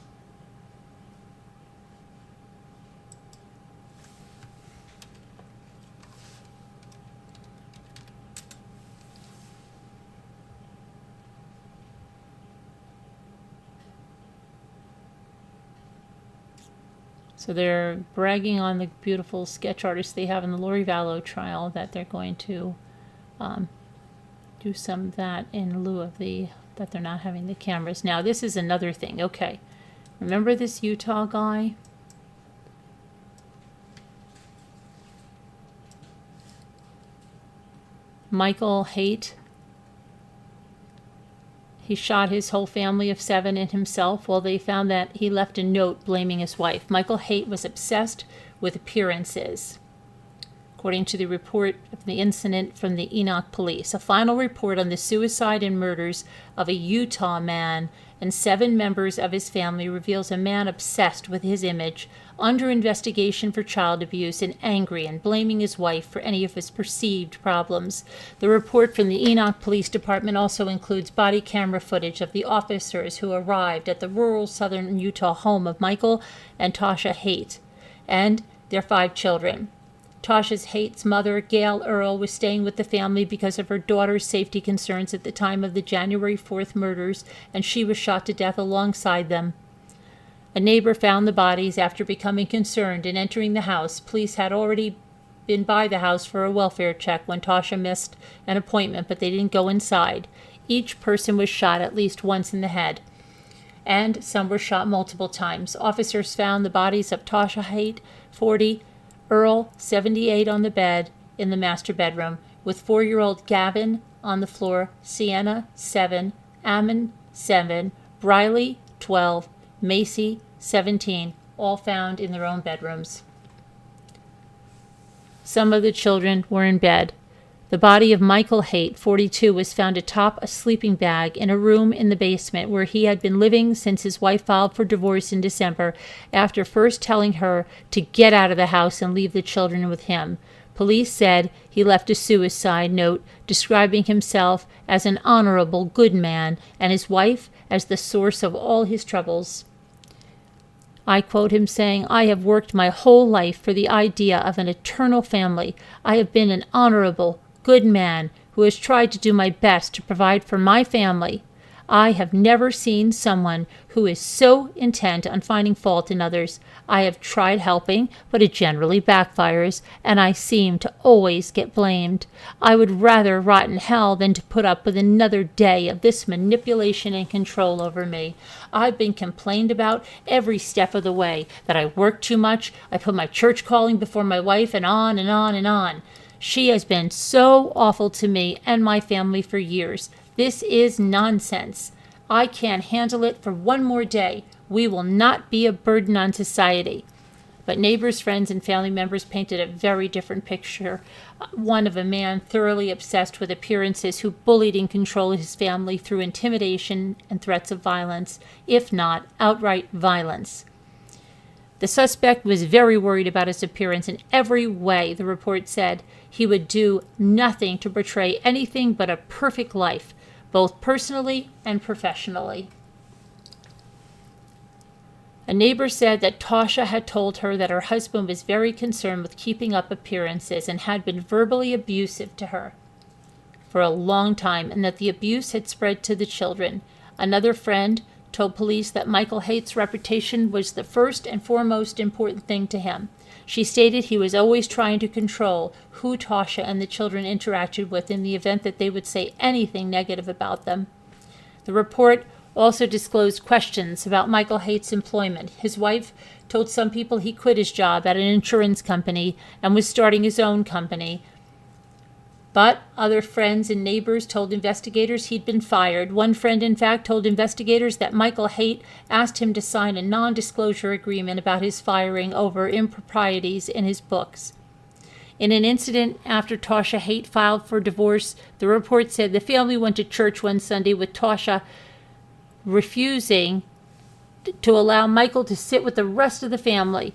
So they're bragging on the beautiful sketch artists they have in the LoriVallow trial that they're going to do some of that in lieu of that they're not having the cameras. Now, this is another thing. Okay. Remember this Utah guy? Michael Haight. He shot his whole family of 7 and himself. Well, they found that he left a note blaming his wife. Michael Haight was obsessed with appearances, according to the report of the incident from the Enoch police. A final report on the suicide and murders of a Utah man and 7 members of his family reveals a man obsessed with his image, under investigation for child abuse, and angry and blaming his wife for any of his perceived problems. The report from the Enoch Police Department also includes body camera footage of the officers who arrived at the rural southern Utah home of Michael and Tasha Haight and their 5 children. Tasha Haight's mother, Gail Earl, was staying with the family because of her daughter's safety concerns at the time of the January 4th murders, and she was shot to death alongside them. A neighbor found the bodies after becoming concerned and entering the house. Police had already been by the house for a welfare check when Tasha missed an appointment, but they didn't go inside. Each person was shot at least once in the head, and some were shot multiple times. Officers found the bodies of Tasha Haight, 40, Earl, 78, on the bed in the master bedroom, with 4-year-old Gavin on the floor, Sienna, 7, Ammon, 7, Briley, 12, Macy, 17, all found in their own bedrooms. Some of the children were in bed. The body of Michael Haight, 42, was found atop a sleeping bag in a room in the basement where he had been living since his wife filed for divorce in December, after first telling her to get out of the house and leave the children with him. Police said he left a suicide note describing himself as an honorable, good man and his wife as the source of all his troubles. I quote him saying, "I have worked my whole life for the idea of an eternal family. I have been an honorable, good man who has tried to do my best to provide for my family. I have never seen someone who is so intent on finding fault in others. I have tried helping, but it generally backfires, and I seem to always get blamed. I would rather rot in hell than to put up with another day of this manipulation and control over me. I've been complained about every step of the way, that I work too much, I put my church calling before my wife, and on and on and on. She has been so awful to me and my family for years. This is nonsense. I can't handle it for one more day. We will not be a burden on society. But neighbors, friends, and family members painted a very different picture. One of a man thoroughly obsessed with appearances who bullied and controlled his family through intimidation and threats of violence, if not outright violence. The suspect was very worried about his appearance in every way, the report said. He would do nothing to portray anything but a perfect life, both personally and professionally. A neighbor said that Tasha had told her that her husband was very concerned with keeping up appearances and had been verbally abusive to her for a long time, and that the abuse had spread to the children. Another friend told police that Michael Haight's reputation was the first and foremost important thing to him. She stated he was always trying to control who Tasha and the children interacted with in the event that they would say anything negative about them. The report also disclosed questions about Michael Haight's employment. His wife told some people he quit his job at an insurance company and was starting his own company. But other friends and neighbors told investigators he'd been fired. One friend, in fact, told investigators that Michael Haight asked him to sign a non-disclosure agreement about his firing over improprieties in his books. In an incident after Tasha Haight filed for divorce, the report said the family went to church one Sunday with Tasha refusing to allow Michael to sit with the rest of the family.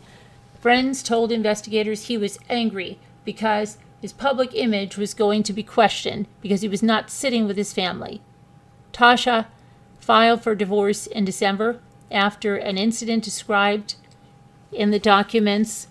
Friends told investigators he was angry because his public image was going to be questioned because he was not sitting with his family. Tasha filed for divorce in December after an incident described in the documents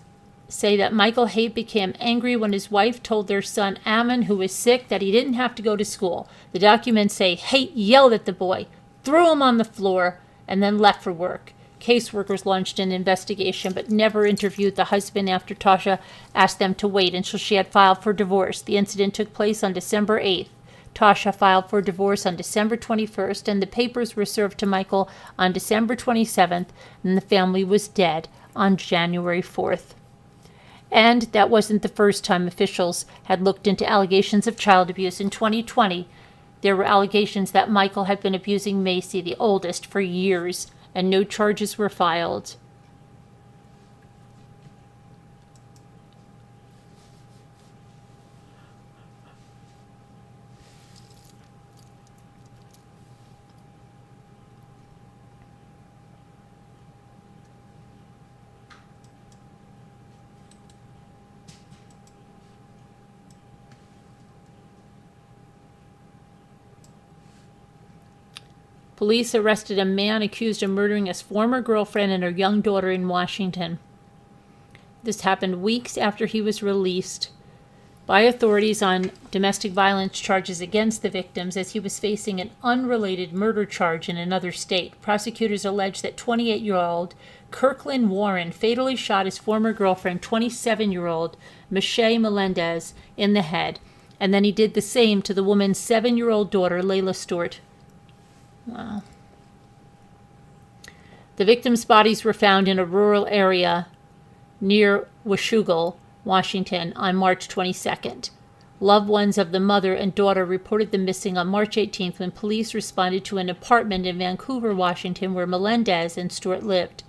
say that Michael Haight became angry when his wife told their son Ammon, who was sick, that he didn't have to go to school. The documents say Haight yelled at the boy, threw him on the floor, and then left for work. Caseworkers launched an investigation but never interviewed the husband after Tasha asked them to wait until she had filed for divorce. The incident took place on December 8th. Tasha filed for divorce on December 21st, and the papers were served to Michael on December 27th, and the family was dead on January 4th. And that wasn't the first time officials had looked into allegations of child abuse. In 2020, there were allegations that Michael had been abusing Macy, the oldest, for years, and no charges were filed. Police arrested a man accused of murdering his former girlfriend and her young daughter in Washington. This happened weeks after he was released by authorities on domestic violence charges against the victims, as he was facing an unrelated murder charge in another state. Prosecutors allege that 28-year-old Kirkland Warren fatally shot his former girlfriend, 27-year-old Michelle Melendez, in the head, and then he did the same to the woman's 7-year-old daughter, Layla Stewart. Wow. The victims' bodies were found in a rural area near Washougal, Washington, on March 22nd. Loved ones of the mother and daughter reported them missing on March 18th when police responded to an apartment in Vancouver, Washington, where Melendez and Stewart lived.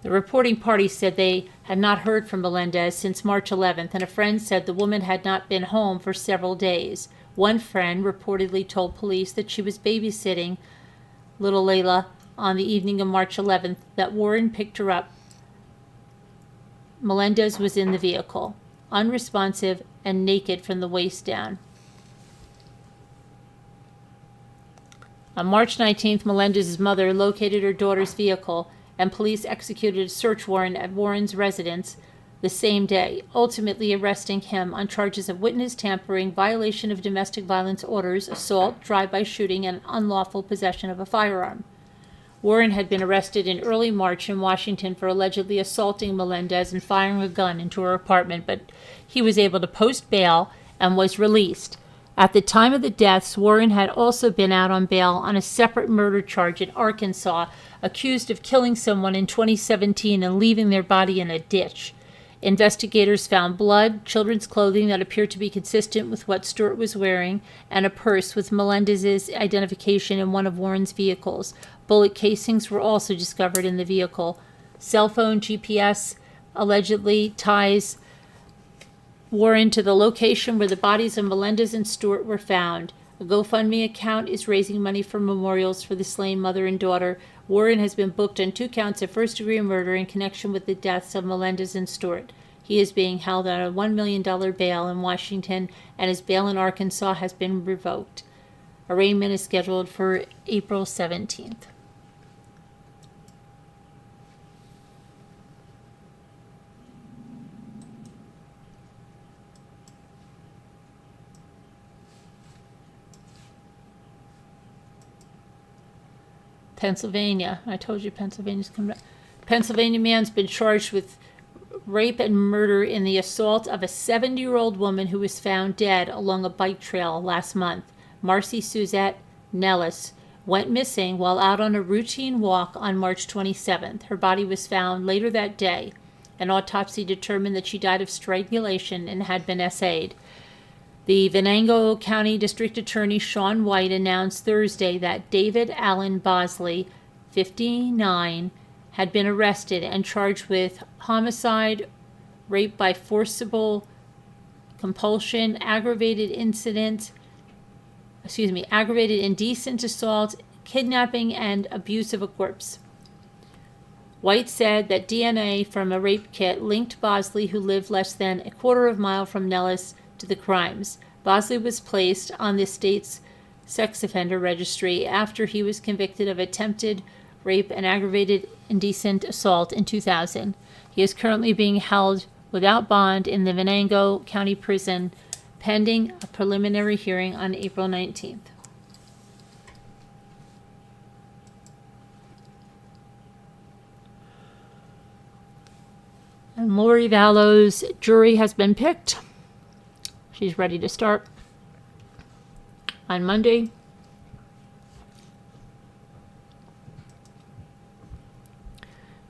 The reporting party said they had not heard from Melendez since March 11th, and a friend said the woman had not been home for several days. One friend reportedly told police that she was babysitting little Layla on the evening of March 11th, that Warren picked her up. Melendez was in the vehicle, unresponsive and naked from the waist down. On March 19th, Melendez's mother located her daughter's vehicle, and police executed a search warrant at Warren's residence the same day, ultimately arresting him on charges of witness tampering, violation of domestic violence orders, assault, drive-by shooting, and unlawful possession of a firearm. Warren had been arrested in early March in Washington for allegedly assaulting Melendez and firing a gun into her apartment, but he was able to post bail and was released. At the time of the deaths, Warren had also been out on bail on a separate murder charge in Arkansas, accused of killing someone in 2017 and leaving their body in a ditch. Investigators found blood, children's clothing that appeared to be consistent with what Stewart was wearing, and a purse with Melendez's identification in one of Warren's vehicles. Bullet casings were also discovered in the vehicle. Cell phone GPS allegedly ties Warren to the location where the bodies of Melendez and Stewart were found. A GoFundMe account is raising money for memorials for the slain mother and daughter. Warren has been booked on 2 counts of first-degree murder in connection with the deaths of Melendez and Stewart. He is being held on a $1 million bail in Washington, and his bail in Arkansas has been revoked. Arraignment is scheduled for April 17th. Pennsylvania. I told you Pennsylvania's coming up. Pennsylvania man's been charged with rape and murder in the assault of a 70-year-old woman who was found dead along a bike trail last month. Marcy Suzette Nellis went missing while out on a routine walk on March 27th. Her body was found later that day. An autopsy determined that she died of strangulation and had been essayed. The Venango County District Attorney Sean White announced Thursday that David Allen Bosley, 59, had been arrested and charged with homicide, rape by forcible compulsion, aggravated indecent assault, kidnapping, and abuse of a corpse. White said that DNA from a rape kit linked Bosley, who lived less than a quarter of a mile from Nellis, to the crimes. Bosley was placed on the state's sex offender registry after he was convicted of attempted rape and aggravated indecent assault in 2000. He is currently being held without bond in the Venango County Prison, pending a preliminary hearing on April 19th. And Lori Vallow's jury has been picked. She's ready to start on Monday.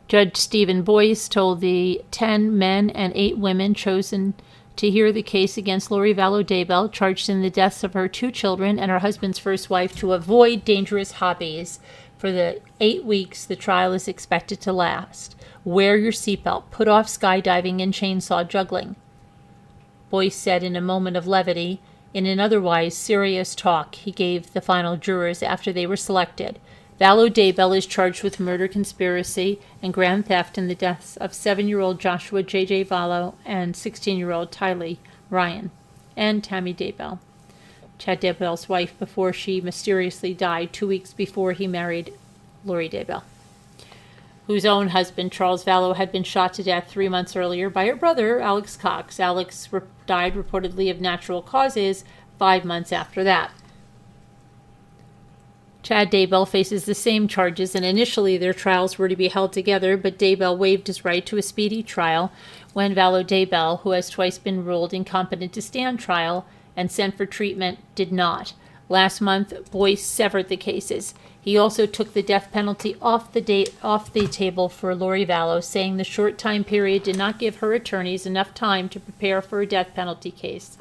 Judge Stephen Boyce told the 10 men and 8 women chosen to hear the case against LoriVallowDaybell, charged in the deaths of her 2 children and her husband's first wife, to avoid dangerous hobbies for the 8 weeks the trial is expected to last. Wear your seatbelt, put off skydiving and chainsaw juggling. Boyce said in a moment of levity. In an otherwise serious talk he gave the final jurors after they were selected. VallowDaybell is charged with murder conspiracy and grand theft in the deaths of 7-year-old Joshua J.J. Vallow and 16-year-old Tylee Ryan and Tammy Daybell, Chad Daybell's wife, before she mysteriously died 2 weeks before he married Lori Daybell, whose own husband, Charles Vallow, had been shot to death 3 months earlier by her brother, Alex Cox. Alex died reportedly of natural causes 5 months after that. Chad Daybell faces the same charges, and initially their trials were to be held together, but Daybell waived his right to a speedy trial when VallowDaybell, who has twice been ruled incompetent to stand trial and sent for treatment, did not. Last month, Boyce severed the cases. He also took the death penalty off the table for Lori Vallow, saying the short time period did not give her attorneys enough time to prepare for a death penalty case.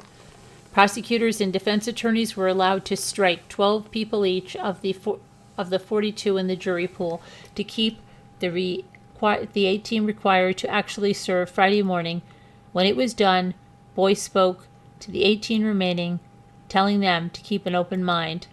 Prosecutors and defense attorneys were allowed to strike 12 people each of the 42 in the jury pool to keep the 18 required to actually serve Friday morning. When it was done, Boyce spoke to the 18 remaining, telling them to keep an open mind.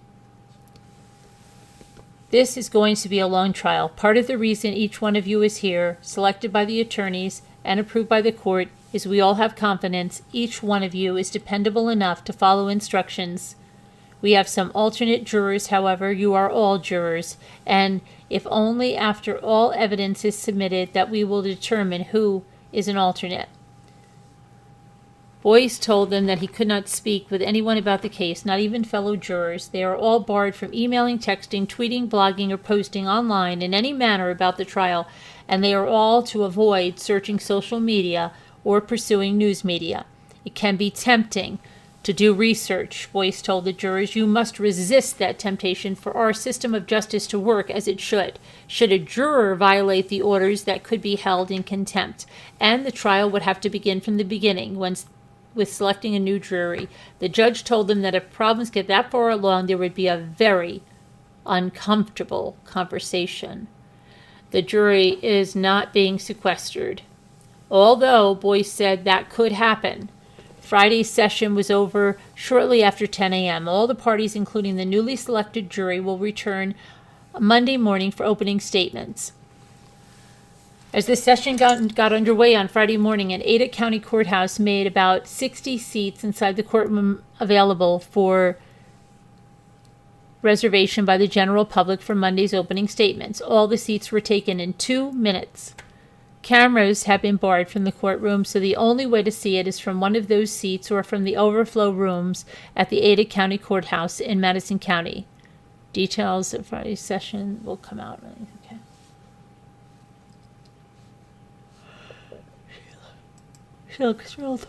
This is going to be a long trial. Part of the reason each one of you is here, selected by the attorneys and approved by the court, is we all have confidence each one of you is dependable enough to follow instructions. We have some alternate jurors, however, you are all jurors, and if only after all evidence is submitted that we will determine who is an alternate. Boyce told them that he could not speak with anyone about the case, not even fellow jurors. They are all barred from emailing, texting, tweeting, blogging, or posting online in any manner about the trial, and they are all to avoid searching social media or pursuing news media. It can be tempting to do research, Boyce told the jurors. You must resist that temptation for our system of justice to work as it should. Should a juror violate the orders, that could be held in contempt, and the trial would have to begin from the beginning with selecting a new jury. The judge told them that if problems get that far along, there would be a very uncomfortable conversation. The jury is not being sequestered, although Boyce said that could happen. Friday's session was over shortly after 10 a.m. All the parties, including the newly selected jury, will return Monday morning for opening statements. As the session got underway on Friday morning, an AITA County Courthouse made about 60 seats inside the courtroom available for reservation by the general public for Monday's opening statements. All the seats were taken in 2 minutes. Cameras have been barred from the courtroom, so the only way to see it is from one of those seats or from the overflow rooms at the Ada County Courthouse in Madison County. Details of Friday's session will come out. Okay. She looks thrilled.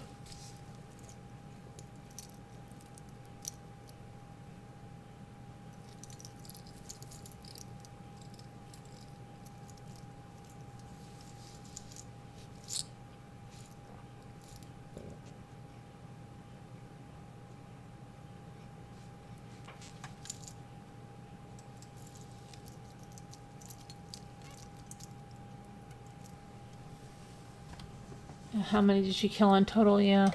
How many did she kill in total? Yeah.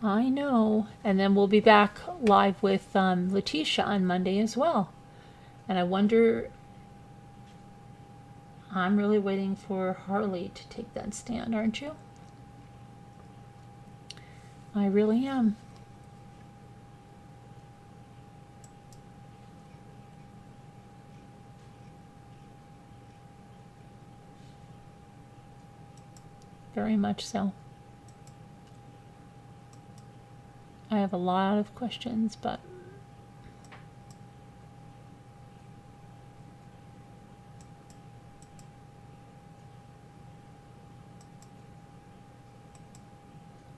I know. And then we'll be back live with Letitia on Monday as well. And I wonder, I'm really waiting for Harley to take that stand, aren't you? I really am. Very much so. I have a lot of questions, but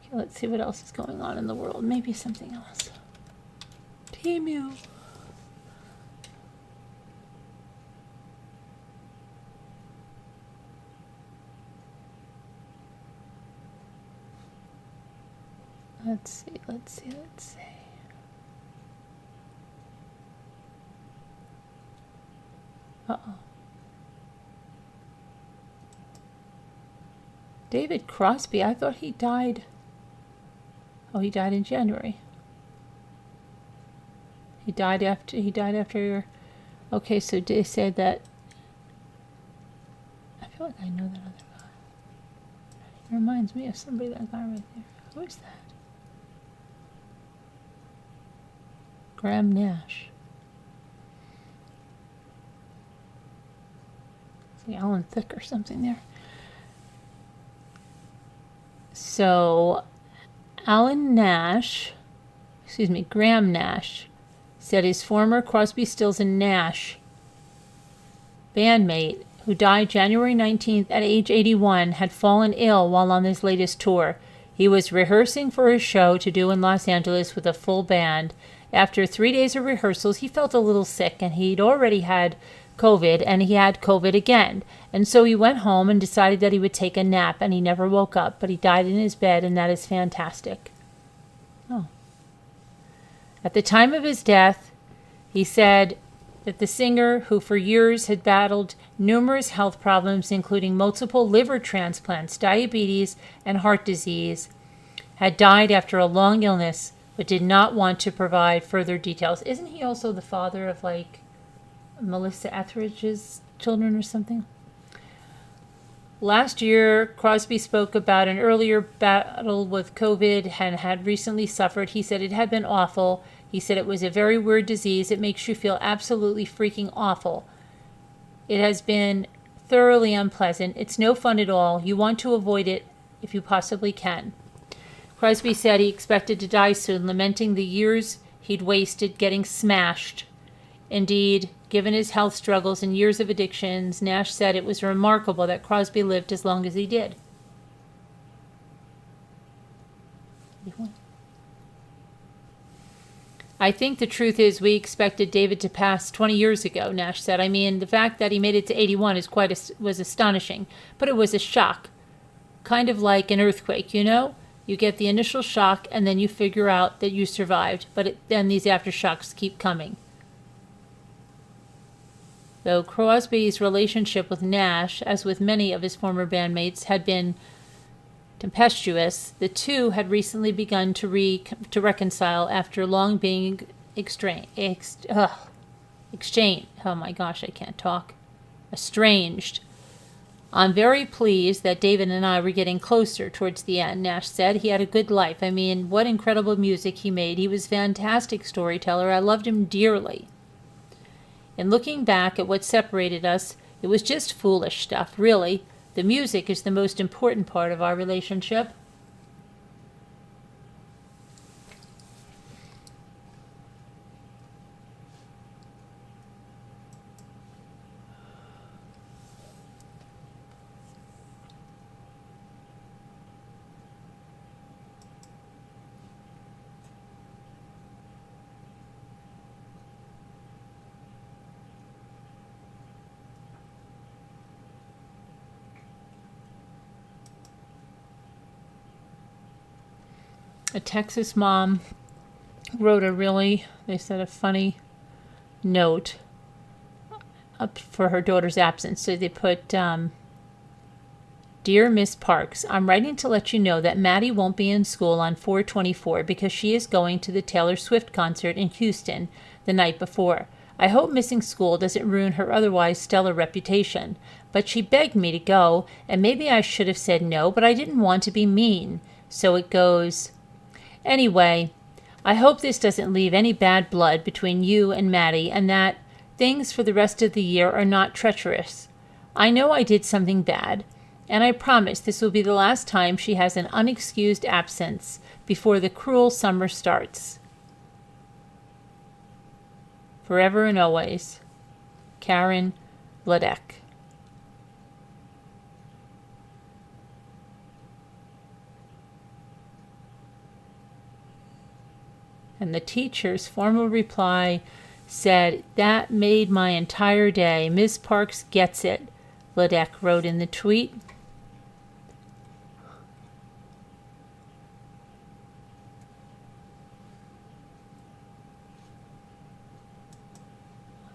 okay, let's see what else is going on in the world. Maybe something else. Temu. Let's see. Uh-oh. David Crosby, I thought he died. Oh, he died in January. He died after, okay, so they said that, I feel like I know that other guy. It reminds me of somebody, that guy right there. Who is that? Graham Nash. See, Alan Thicke or something there. So, Graham Nash said his former Crosby, Stills and Nash bandmate, who died January 19th at age 81, had fallen ill while on his latest tour. He was rehearsing for a show to do in Los Angeles with a full band. After 3 days of rehearsals, he felt a little sick, and he'd already had COVID, and he had COVID again. And so he went home and decided that he would take a nap, and he never woke up, but he died in his bed, and that is fantastic. Oh. At the time of his death, he said that the singer, who for years had battled numerous health problems, including multiple liver transplants, diabetes, and heart disease, had died after a long illness, but did not want to provide further details. Isn't he also the father of, like, Melissa Etheridge's children or something? Last year, Crosby spoke about an earlier battle with COVID and had recently suffered. He said it had been awful. He said it was a very weird disease. It makes you feel absolutely freaking awful. It has been thoroughly unpleasant. It's no fun at all. You want to avoid it if you possibly can. Crosby said he expected to die soon, lamenting the years he'd wasted getting smashed. Indeed, given his health struggles and years of addictions, Nash said it was remarkable that Crosby lived as long as he did. I think the truth is we expected David to pass 20 years ago, Nash said. I mean, the fact that he made it to 81 was astonishing, but it was a shock. Kind of like an earthquake, you know? You get the initial shock and then you figure out that you survived, but then these aftershocks keep coming. Though Crosby's relationship with Nash, as with many of his former bandmates, had been tempestuous, the two had recently begun to reconcile after long being estranged. Oh my gosh, I can't talk. Estranged. I'm very pleased that David and I were getting closer towards the end, Nash said. He had a good life. I mean, what incredible music he made. He was a fantastic storyteller. I loved him dearly. In looking back at what separated us, it was just foolish stuff, really. The music is the most important part of our relationship. A Texas mom wrote a funny note up for her daughter's absence. So they put, Dear Miss Parks, I'm writing to let you know that Maddie won't be in school on 4/24 because she is going to the Taylor Swift concert in Houston the night before. I hope missing school doesn't ruin her otherwise stellar reputation. But she begged me to go, and maybe I should have said no, but I didn't want to be mean. So it goes... Anyway, I hope this doesn't leave any bad blood between you and Maddie and that things for the rest of the year are not treacherous. I know I did something bad, and I promise this will be the last time she has an unexcused absence before the cruel summer starts. Forever and always, Karen Vladek. And the teacher's formal reply said, That made my entire day. Miss Parks gets it, Vladek wrote in the tweet.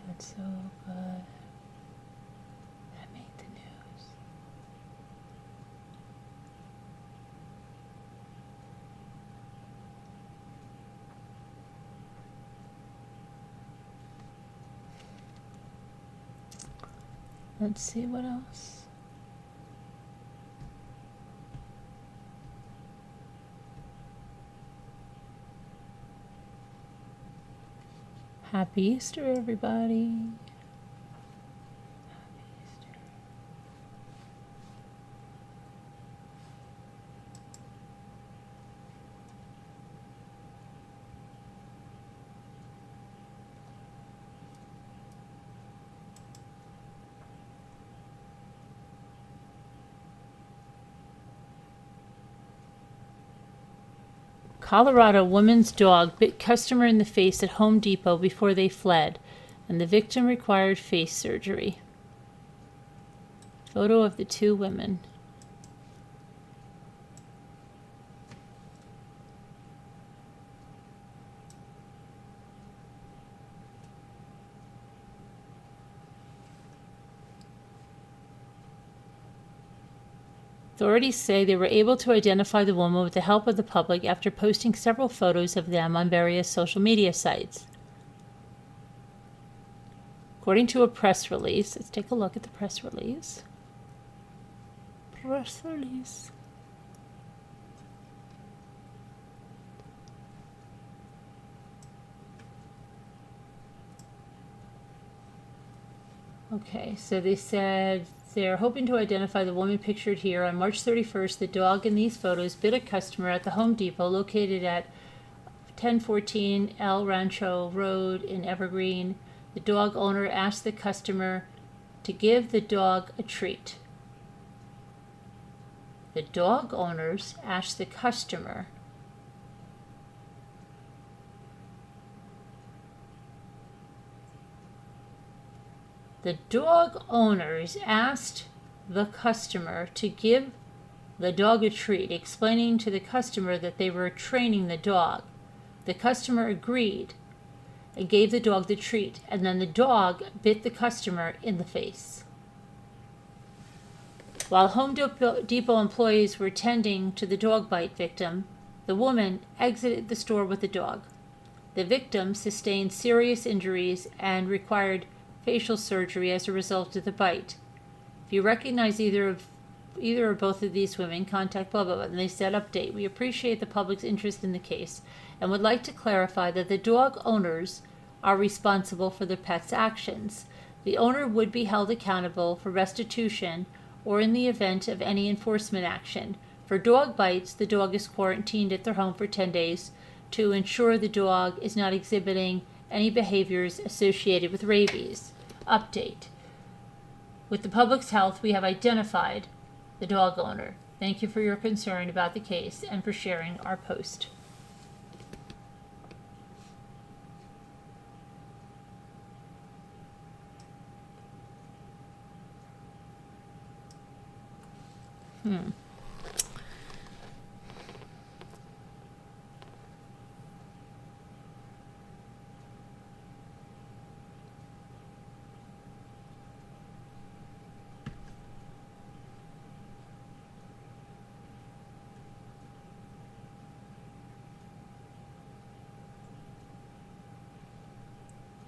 That's so good. That made the news. Let's see what else. Happy Easter, everybody. Happy Easter. Colorado woman's dog bit customer in the face at Home Depot before they fled, and the victim required face surgery. Photo of the two women. Authorities say they were able to identify the woman with the help of the public after posting several photos of them on various social media sites. According to a press release, let's take a look at the press release. Press release. Okay, so they said They're hoping to identify the woman pictured here. On March 31st, the dog in these photos bit a customer at the Home Depot located at 1014 El Rancho Road in Evergreen. The dog owner asked the customer to give the dog a treat. The dog owners asked the customer The dog owners asked the customer to give the dog a treat, explaining to the customer that they were training the dog. The customer agreed and gave the dog the treat, and then the dog bit the customer in the face. While Home Depot employees were tending to the dog bite victim, the woman exited the store with the dog. The victim sustained serious injuries and required facial surgery as a result of the bite. If you recognize either or both of these women, contact blah blah blah. And they said, update. We appreciate the public's interest in the case and would like to clarify that the dog owners are responsible for the pet's actions. The owner would be held accountable for restitution or in the event of any enforcement action. For dog bites, the dog is quarantined at their home for 10 days to ensure the dog is not exhibiting any behaviors associated with rabies. Update. With the public's health, we have identified the dog owner. Thank you for your concern about the case and for sharing our post.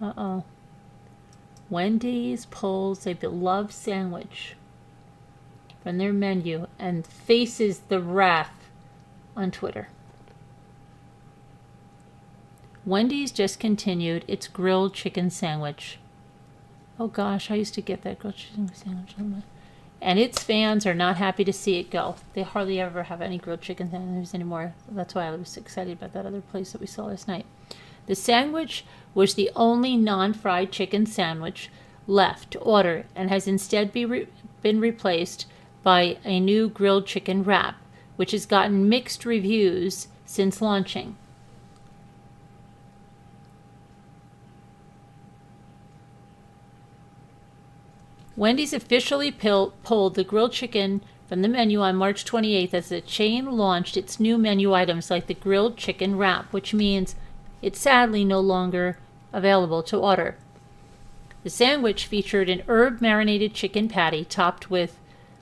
Uh-oh. Wendy's pulls a beloved sandwich from their menu and faces the wrath on Twitter. Wendy's just continued its grilled chicken sandwich. Oh gosh, I used to get that grilled chicken sandwich. And its fans are not happy to see it go. They hardly ever have any grilled chicken sandwiches anymore. That's why I was excited about that other place that we saw last night. The sandwich was the only non-fried chicken sandwich left to order and has instead been replaced by a new grilled chicken wrap, which has gotten mixed reviews since launching. Wendy's officially pulled the grilled chicken from the menu on March 28th as the chain launched its new menu items like the grilled chicken wrap, which means it's sadly no longer available to order. The sandwich featured an herb-marinated chicken patty topped with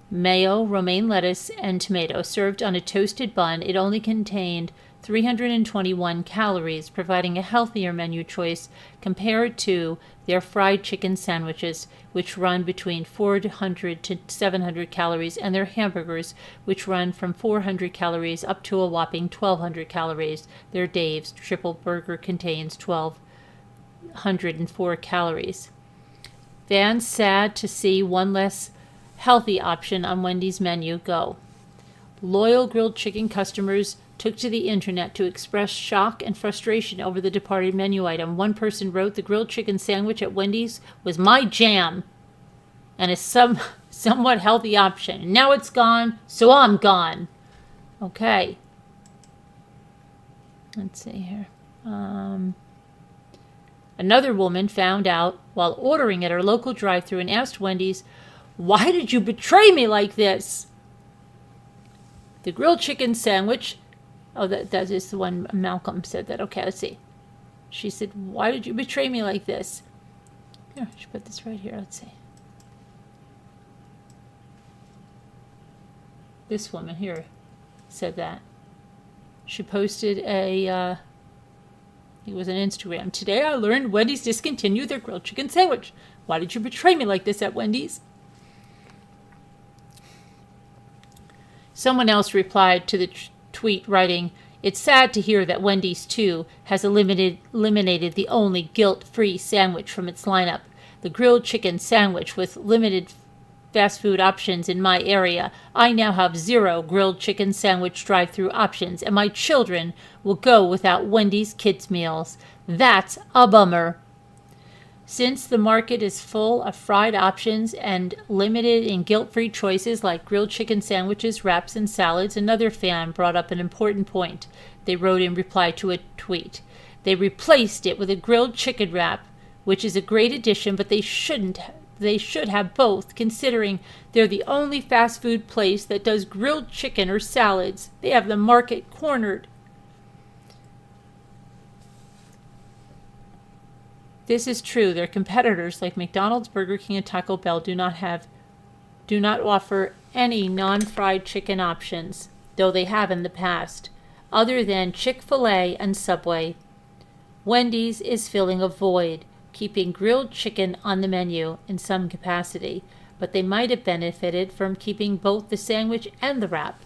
mayo, romaine lettuce, and tomato. Served on a toasted bun, it only contained 321 calories, providing a healthier menu choice compared to their fried chicken sandwiches, which run between 400 to 700 calories, and their hamburgers, which run from 400 calories up to a whopping 1,200 calories. Their Dave's triple burger contains 1,204 calories. Fans sad to see one less healthy option on Wendy's menu go. Loyal grilled chicken customers took to the internet to express shock and frustration over the departed menu item. One person wrote, "The grilled chicken sandwich at Wendy's was my jam and a somewhat healthy option. Now it's gone, so I'm gone." Okay. Let's see here. Another woman found out while ordering at her local drive-thru and asked Wendy's, "Why did you betray me like this?" The grilled chicken sandwich. Oh, that is the one Malcolm said that. Okay, let's see. She said, "Why did you betray me like this?" Here, I should put this right here. Let's see. This woman here said that. She posted it was an Instagram. "Today I learned Wendy's discontinued their grilled chicken sandwich. Why did you betray me like this at Wendy's?" Someone else replied to the tweet writing, "It's sad to hear that Wendy's, too, has eliminated the only guilt-free sandwich from its lineup. The grilled chicken sandwich with limited fast food options in my area. I now have 0 grilled chicken sandwich drive-through options, and my children will go without Wendy's kids' meals. That's a bummer. Since the market is full of fried options and limited in guilt-free choices like grilled chicken sandwiches, wraps, and salads, another fan brought up an important point. They wrote in reply to a tweet. They replaced it with a grilled chicken wrap, which is a great addition, but they should have both, considering they're the only fast food place that does grilled chicken or salads. They have the market cornered. This is true. Their competitors like McDonald's, Burger King, and Taco Bell do not offer any non-fried chicken options, though they have in the past, other than Chick-fil-A and Subway. Wendy's is filling a void, keeping grilled chicken on the menu in some capacity, but they might have benefited from keeping both the sandwich and the wrap.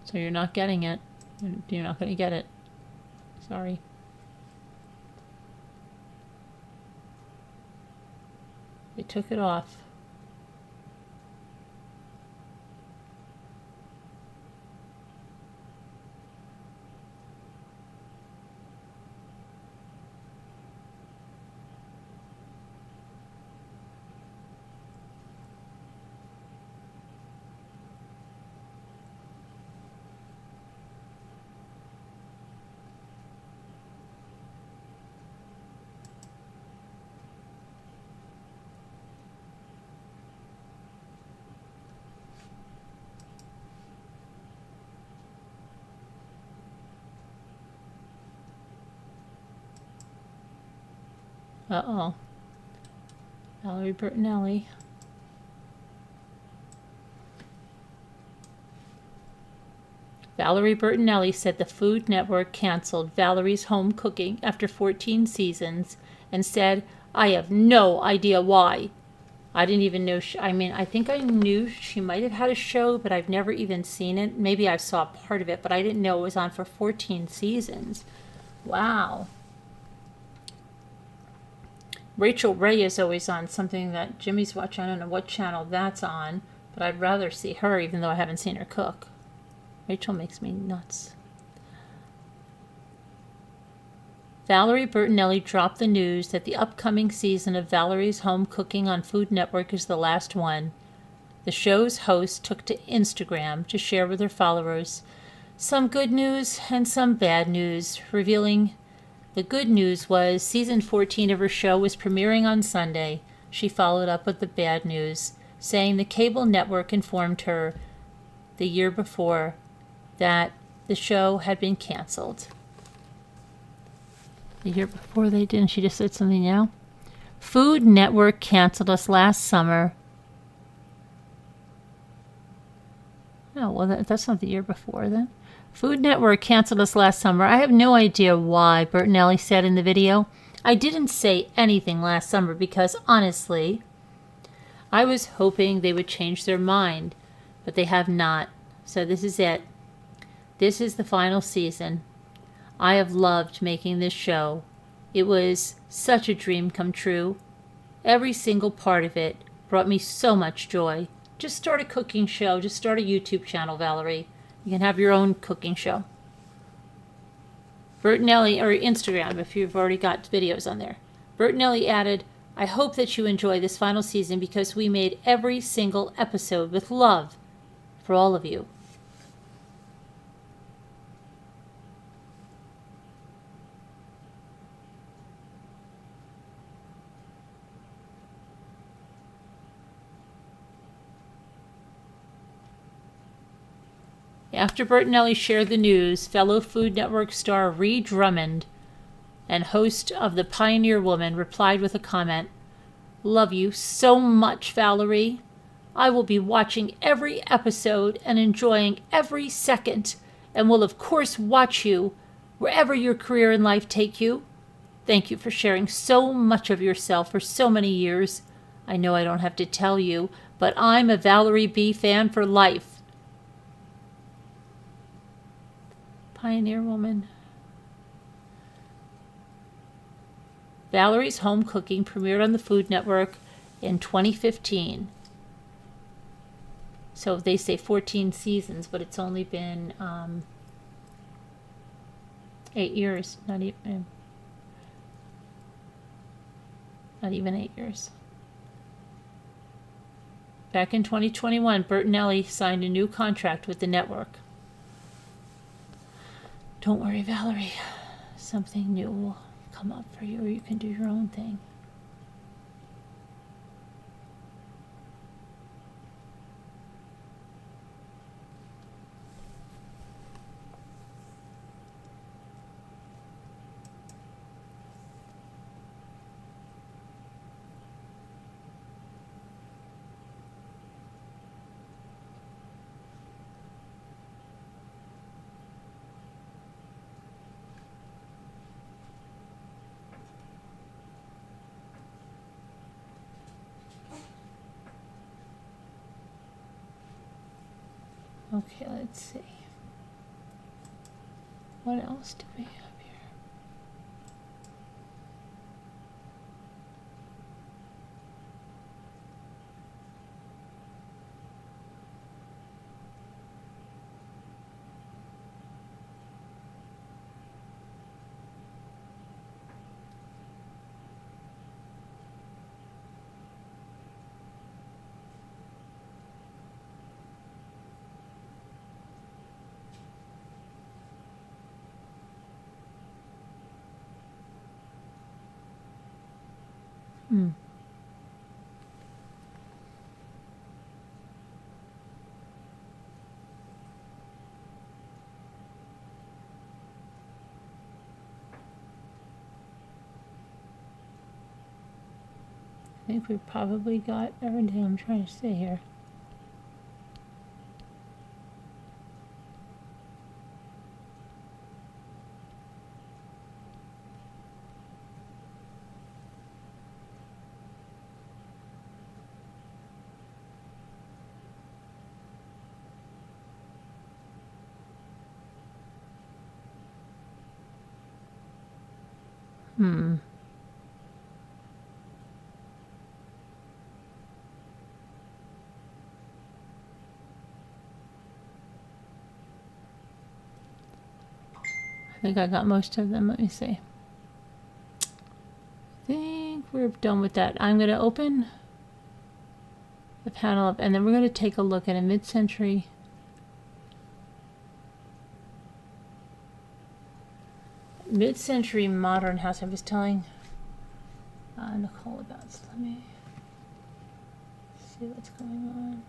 So you're not getting it. You're not going to get it. Sorry. They took it off. Uh-oh. Valerie Bertinelli. Valerie Bertinelli said the Food Network canceled Valerie's home cooking after 14 seasons and said, I have no idea why. I didn't even know. I think I knew she might have had a show, but I've never even seen it. Maybe I saw part of it, but I didn't know it was on for 14 seasons. Wow. Rachel Ray is always on something that Jimmy's watching. I don't know what channel that's on, but I'd rather see her, even though I haven't seen her cook. Rachel makes me nuts. Valerie Bertinelli dropped the news that the upcoming season of Valerie's Home Cooking on Food Network is the last one. The show's host took to Instagram to share with her followers some good news and some bad news, revealing the good news was season 14 of her show was premiering on Sunday. She followed up with the bad news, saying the cable network informed her the year before that the show had been canceled. The year before they didn't. She just said something now. Food Network canceled us last summer. Oh, well, that's not the year before then. Food Network canceled us last summer. I have no idea why, Bertinelli said in the video. I didn't say anything last summer because, honestly, I was hoping they would change their mind, but they have not. So this is it. This is the final season. I have loved making this show. It was such a dream come true. Every single part of it brought me so much joy. Just start a cooking show. Just start a YouTube channel, Valerie. You can have your own cooking show. Bertinelli, or Instagram if you've already got videos on there. Bertinelli added, I hope that you enjoy this final season because we made every single episode with love for all of you. After Bertinelli shared the news, fellow Food Network star Ree Drummond and host of The Pioneer Woman replied with a comment, Love you so much, Valerie. I will be watching every episode and enjoying every second, and will of course watch you wherever your career and life take you. Thank you for sharing so much of yourself for so many years. I know I don't have to tell you, but I'm a Valerie B fan for life. Pioneer woman. Valerie's Home Cooking premiered on the Food Network in 2015. So they say 14 seasons, but it's only been 8 years. Not even 8 years. Back in 2021, Bertinelli signed a new contract with the network. Don't worry, Valerie. Something new will come up for you, or you can do your own thing. Okay, let's see. What else do we have here? I think we probably got everything I'm trying to say here. I think I got most of them. Let me see. I think we're done with that. I'm going to open the panel up, and then we're going to take a look at a mid-century modern house. I was telling Nicole about, so let me see what's going on.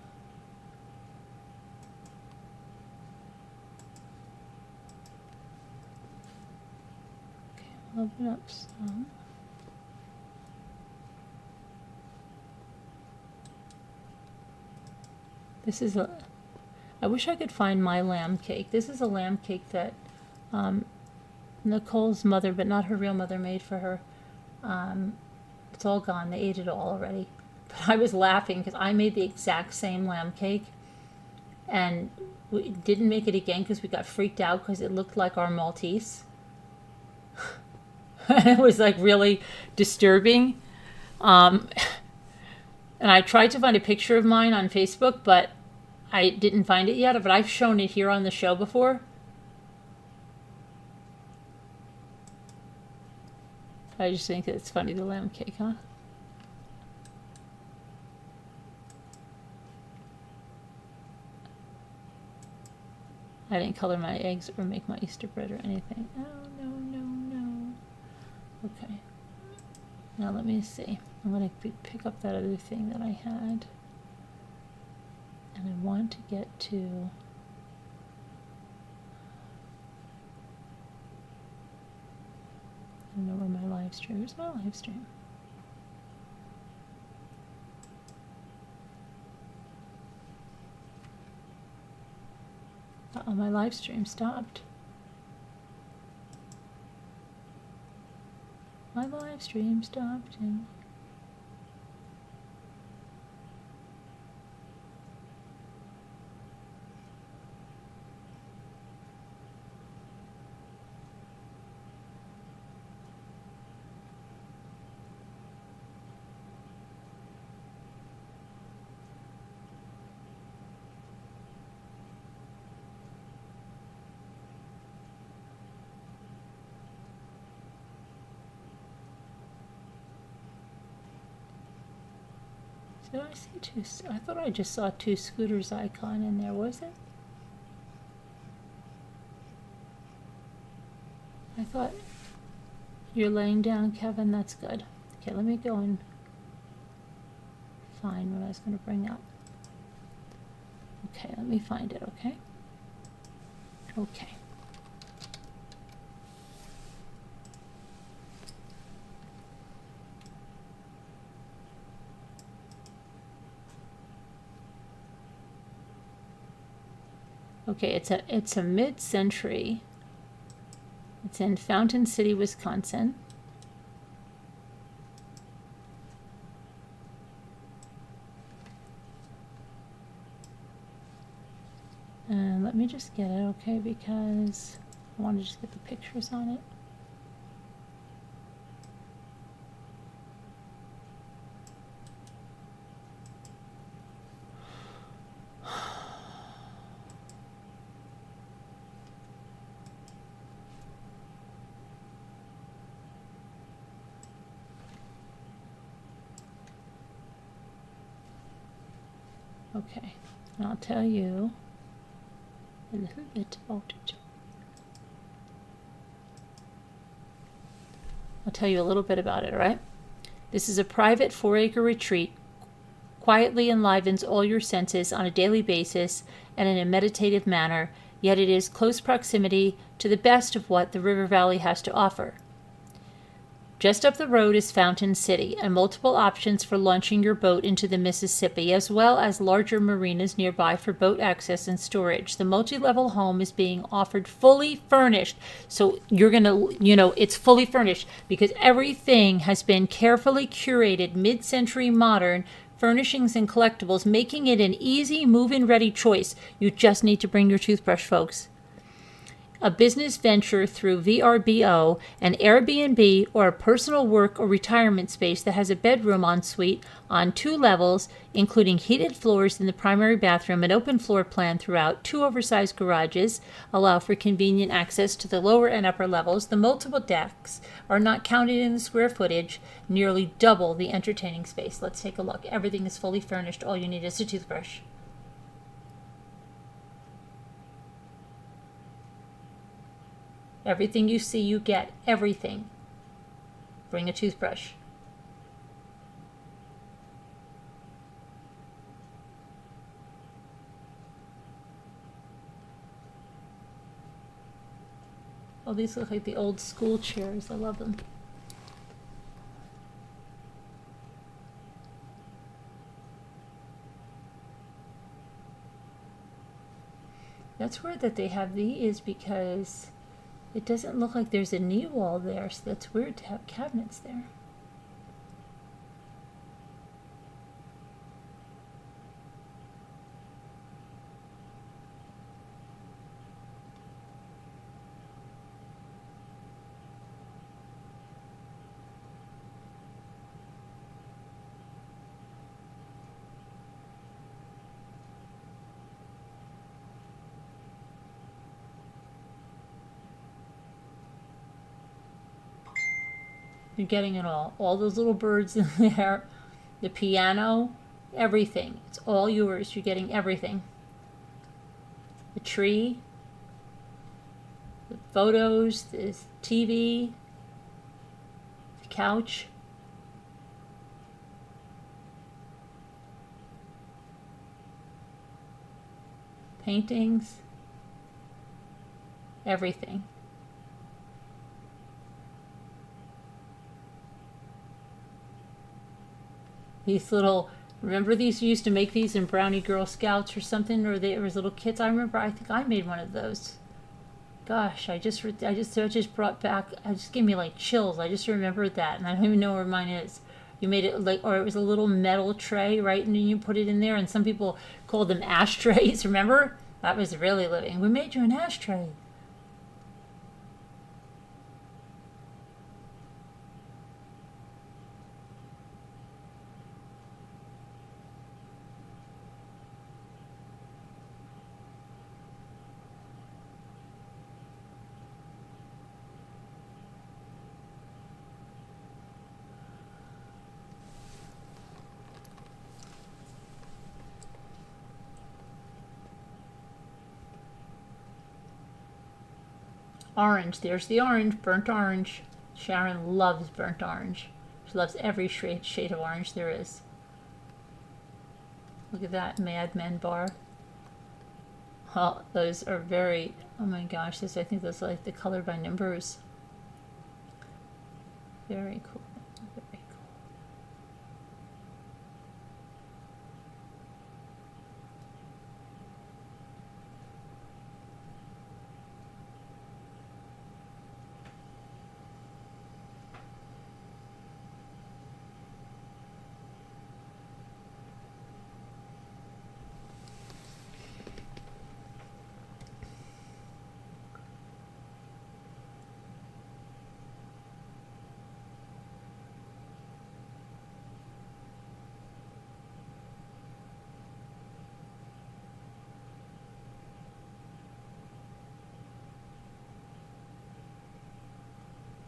Okay, I'll open up some. This is a, I wish I could find my lamb cake. This is a lamb cake that Nicole's mother, but not her real mother, made for her. It's all gone. They ate it all already. But I was laughing because I made the exact same lamb cake. And we didn't make it again because we got freaked out because it looked like our Maltese. It was like really disturbing. And I tried to find a picture of mine on Facebook, but I didn't find it yet. But I've shown it here on the show before. I just think it's funny, the lamb cake, huh? I didn't color my eggs or make my Easter bread or anything. Oh, no, no, no. Okay. Now let me see. I'm going to pick up that other thing that I had. And I want to get to... I don't know where my live stream is. My live stream. Uh-oh, my live stream stopped. My live stream stopped and Did I see two? I thought I just saw two scooters icon in there. Was it? I thought you're laying down, Kevin. That's good. Okay, let me go and find what I was going to bring up. Okay, let me find it, okay? Okay. Okay, it's a mid-century. It's in Fountain City, Wisconsin. And let me just get it, okay, because I want to just get the pictures on it. Okay, and I'll tell you a little bit about it. I'll tell you a little bit about it, all right? This is a private 4-acre retreat, quietly enlivens all your senses on a daily basis and in a meditative manner, yet it is close proximity to the best of what the River Valley has to offer. Just up the road is Fountain City, and multiple options for launching your boat into the Mississippi, as well as larger marinas nearby for boat access and storage. The multi-level home is being offered fully furnished. So you're going to, it's fully furnished because everything has been carefully curated, mid-century modern, furnishings and collectibles, making it an easy, move-in ready choice. You just need to bring your toothbrush, folks. A business venture through VRBO, an Airbnb, or a personal work or retirement space that has a bedroom ensuite on 2 levels, including heated floors in the primary bathroom, an open floor plan throughout, 2 oversized garages allow for convenient access to the lower and upper levels. The multiple decks are not counted in the square footage, nearly double the entertaining space. Let's take a look. Everything is fully furnished. All you need is a toothbrush. Everything you see, you get. Everything. Bring a toothbrush. Oh, these look like the old school chairs. I love them. That's weird that they have these because it doesn't look like there's a knee wall there, so that's weird to have cabinets there. You're getting it all. All those little birds in there, the piano, everything. It's all yours. You're getting everything. The tree, the photos, the TV, the couch. Paintings, everything. These little, remember these, you used to make these in Brownie Girl Scouts or something, or there was little kits. I remember, I think I made one of those. Gosh, that just brought back, it just gave me like chills. I just remembered that, and I don't even know where mine is. You made it like, or it was a little metal tray, right? And you put it in there, and some people called them ashtrays, remember? That was really living. We made you an ashtray. Orange. There's the orange. Burnt orange. Sharon loves burnt orange. She loves every shade of orange there is. Look at that Mad Men bar. Oh, those are very, oh my gosh, I think those are like the color by numbers. Very cool. Very cool.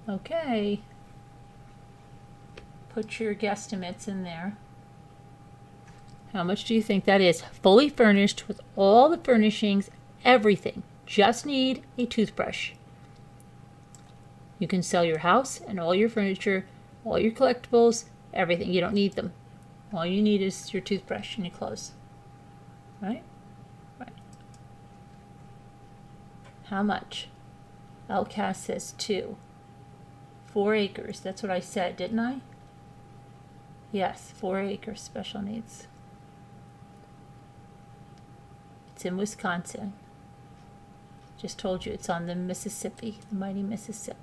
Okay. Put your guesstimates in there. How much do you think that is? Fully furnished with all the furnishings, everything. Just need a toothbrush. You can sell your house and all your furniture, all your collectibles, everything. You don't need them. All you need is your toothbrush and your clothes. Right? Right. How much? LCAS says 2. 4 acres. That's what I said, didn't I? Yes, 4 acres, special needs. It's in Wisconsin. Just told you it's on the Mississippi, the mighty Mississippi.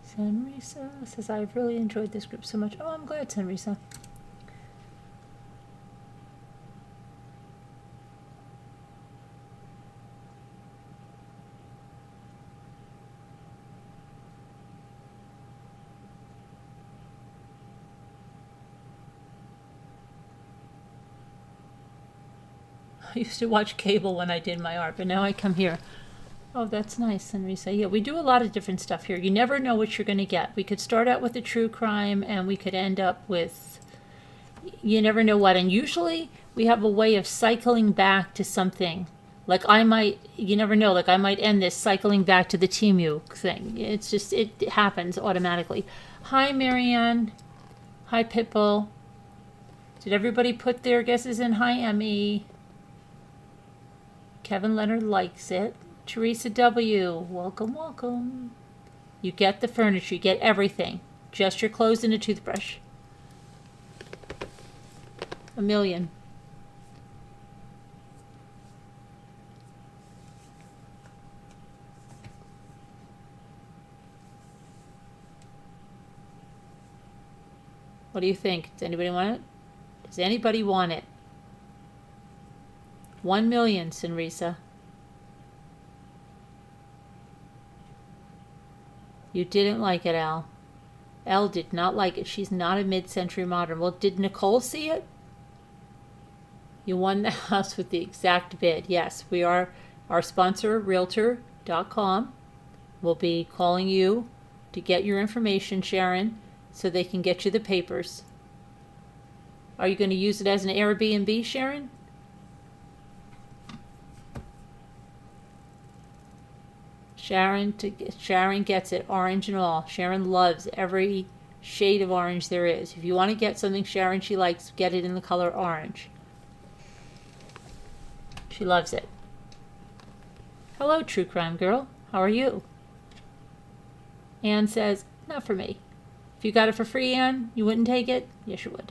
Sanrisa says, I've really enjoyed this group so much. Oh, I'm glad, Sanrisa. I used to watch cable when I did my art, but now I come here. Oh, that's nice, Enrisa. Yeah, we do a lot of different stuff here. You never know what you're going to get. We could start out with a true crime, and we could end up with, you never know what. And usually we have a way of cycling back to something. Like I might, you never know, like I might end this cycling back to the Temu thing. It's just, it happens automatically. Hi, Marianne. Hi, Pitbull. Did everybody put their guesses in? Hi, Emmy. Kevin Leonard likes it. Teresa W. Welcome, welcome. You get the furniture. You get everything. Just your clothes and a toothbrush. $1 million. What do you think? Does anybody want it? Does anybody want it? 1 million, Sinrisa. You didn't like it, Al. Elle did not like it. She's not a mid-century modern. Well, did Nicole see it? You won the house with the exact bid. Yes, we are. Our sponsor, Realtor.com, will be calling you to get your information, Sharon, so they can get you the papers. Are you going to use it as an Airbnb, Sharon? Sharon gets it, orange and all. Sharon loves every shade of orange there is. If you want to get something Sharon she likes, get it in the color orange. She loves it. Hello, True Crime Girl. How are you? Anne says, not for me. If you got it for free, Anne, you wouldn't take it? Yes, you would.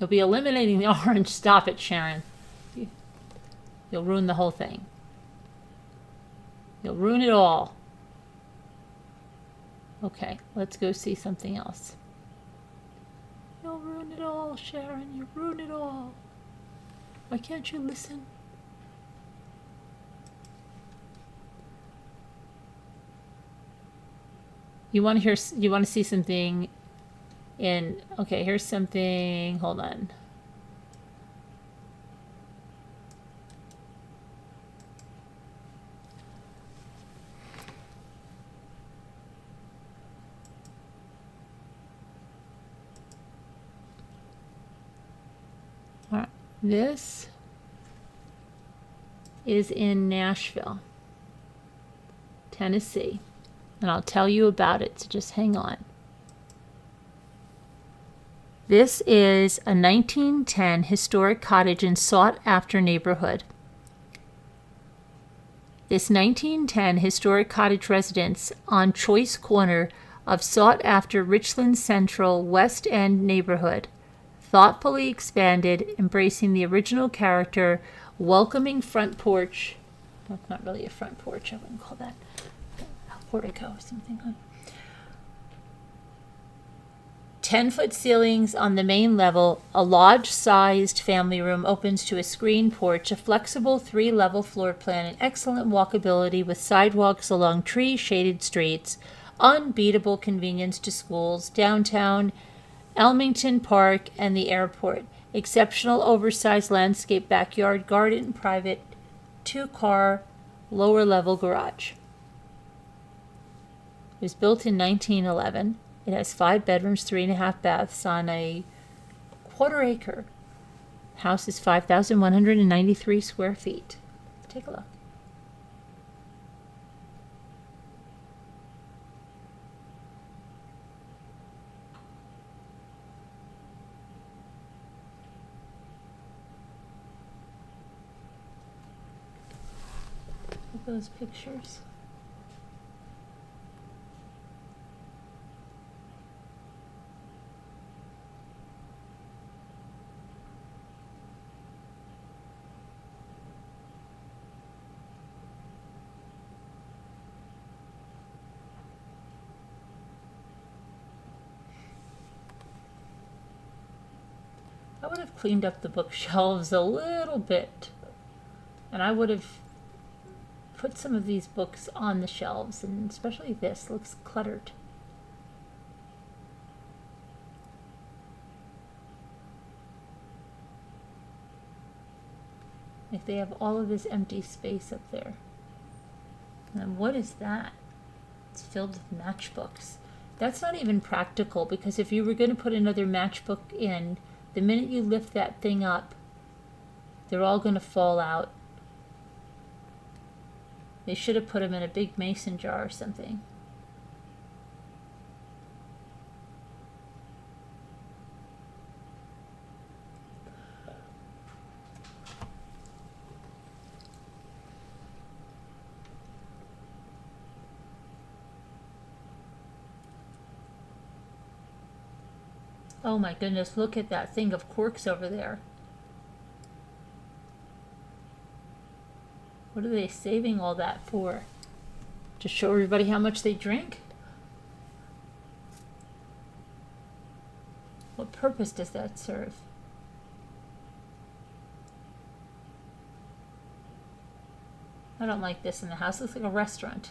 You'll be eliminating the orange. Stop it, Sharon. You'll ruin the whole thing. You'll ruin it all. Okay, let's go see something else. You'll ruin it all, Sharon. You'll ruin it all. Why can't you listen? You want to hear? You want to see something? Okay, here's something. Hold on. This is in Nashville, Tennessee. And I'll tell you about it, so just hang on. This is a 1910 historic cottage in sought-after neighborhood. This 1910 historic cottage residence on Choice Corner of sought-after Richland Central West End neighborhood, thoughtfully expanded, embracing the original character, welcoming front porch. Well, not really a front porch, I wouldn't call that a portico or something. 10-foot ceilings on the main level, a lodge-sized family room opens to a screen porch, a flexible 3-level floor plan, and excellent walkability with sidewalks along tree-shaded streets, unbeatable convenience to schools, downtown, Elmington Park, and the airport. Exceptional oversized landscape backyard, garden, private, 2-car, lower-level garage. It was built in 1911. It has 5 bedrooms, 3.5 baths on a quarter-acre. House is 5,193 square feet. Take a look. Look at those pictures. I would have cleaned up the bookshelves a little bit, and I would have put some of these books on the shelves, and especially this looks cluttered. Like they have all of this empty space up there. And what is that? It's filled with matchbooks. That's not even practical, because if you were going to put another matchbook in, the minute you lift that thing up, they're all going to fall out. They should have put them in a big mason jar or something. Oh my goodness, look at that thing of corks over there. What are they saving all that for? To show everybody how much they drink? What purpose does that serve? I don't like this in the house. It looks like a restaurant.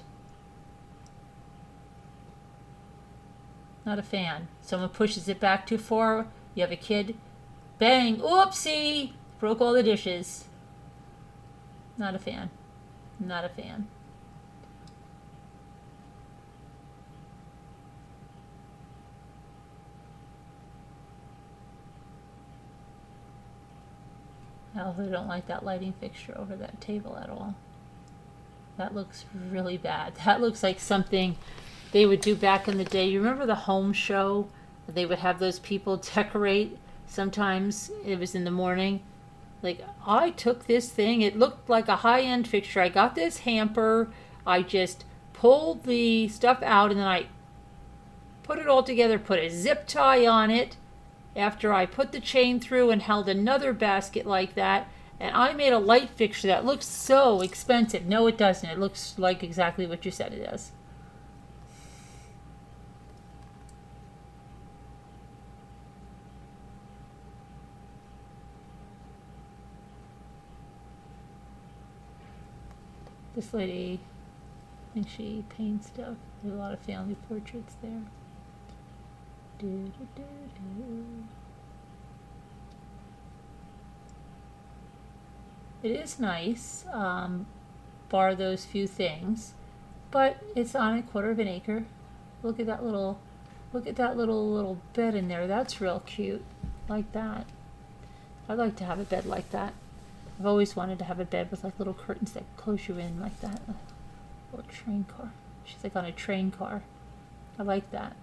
Not a fan. Someone pushes it back too far. You have a kid. Bang! Oopsie! Broke all the dishes. Not a fan. Not a fan. I also don't like that lighting fixture over that table at all. That looks really bad. That looks like something they would do back in the day. You remember the home show? They would have those people decorate. Sometimes it was in the morning. Like, I took this thing. It looked like a high-end fixture. I got this hamper. I just pulled the stuff out, and then I put it all together, put a zip tie on it after I put the chain through and held another basket like that. And I made a light fixture that looks so expensive. No, it doesn't. It looks like exactly what you said it does. This lady, I think she paints stuff. There's a lot of family portraits there. It is nice, bar those few things, but it's on a quarter of an acre. Look at that little bed in there. That's real cute, like that. I'd like to have a bed like that. I've always wanted to have a bed with like little curtains that close you in like that. Or a train car. She's like on a train car. I like that.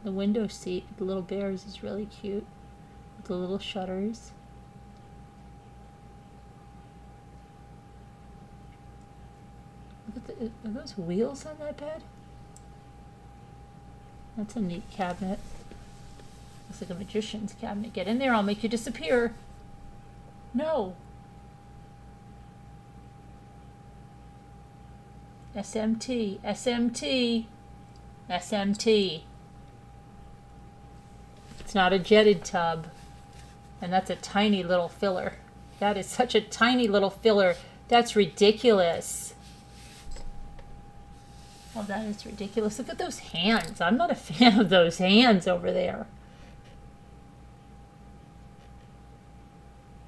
The window seat with the little bears is really cute. With the little shutters. Look at are those wheels on that bed? That's a neat cabinet. Looks like a magician's cabinet. Get in there, I'll make you disappear. No. SMT, SMT, SMT. It's not a jetted tub. And that's a tiny little filler. That is such a tiny little filler. That's ridiculous. Oh, that is ridiculous. Look at those hands. I'm not a fan of those hands over there.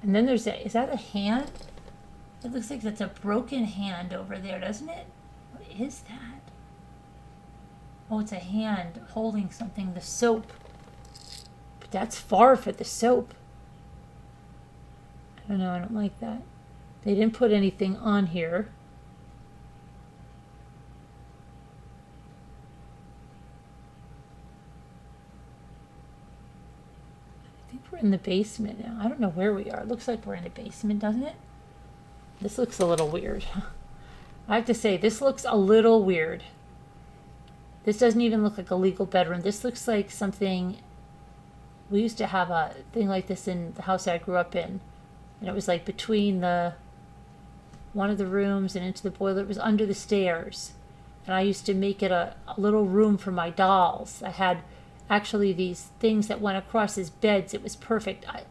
And then there's is that a hand? It looks like that's a broken hand over there, doesn't it? What is that? Oh, it's a hand holding something, the soap. But that's far for the soap. I don't know, I don't like that. They didn't put anything on here. I think we're in the basement now. I don't know where we are. It looks like we're in the basement, doesn't it? This looks a little weird. I have to say, this looks a little weird. This doesn't even look like a legal bedroom. This looks like something... We used to have a thing like this in the house I grew up in. And it was like between one of the rooms and into the boiler. It was under the stairs. And I used to make it a little room for my dolls. I had actually these things that went across as beds. It was perfect. I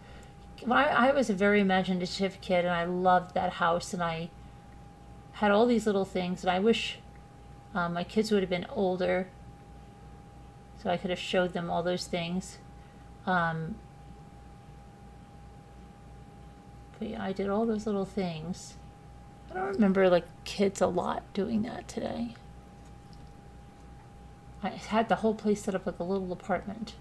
was a very imaginative kid, and I loved that house, and I had all these little things, and I wish my kids would have been older so I could have showed them all those things. But yeah, I did all those little things. I don't remember like kids a lot doing that today. I had the whole place set up like a little apartment.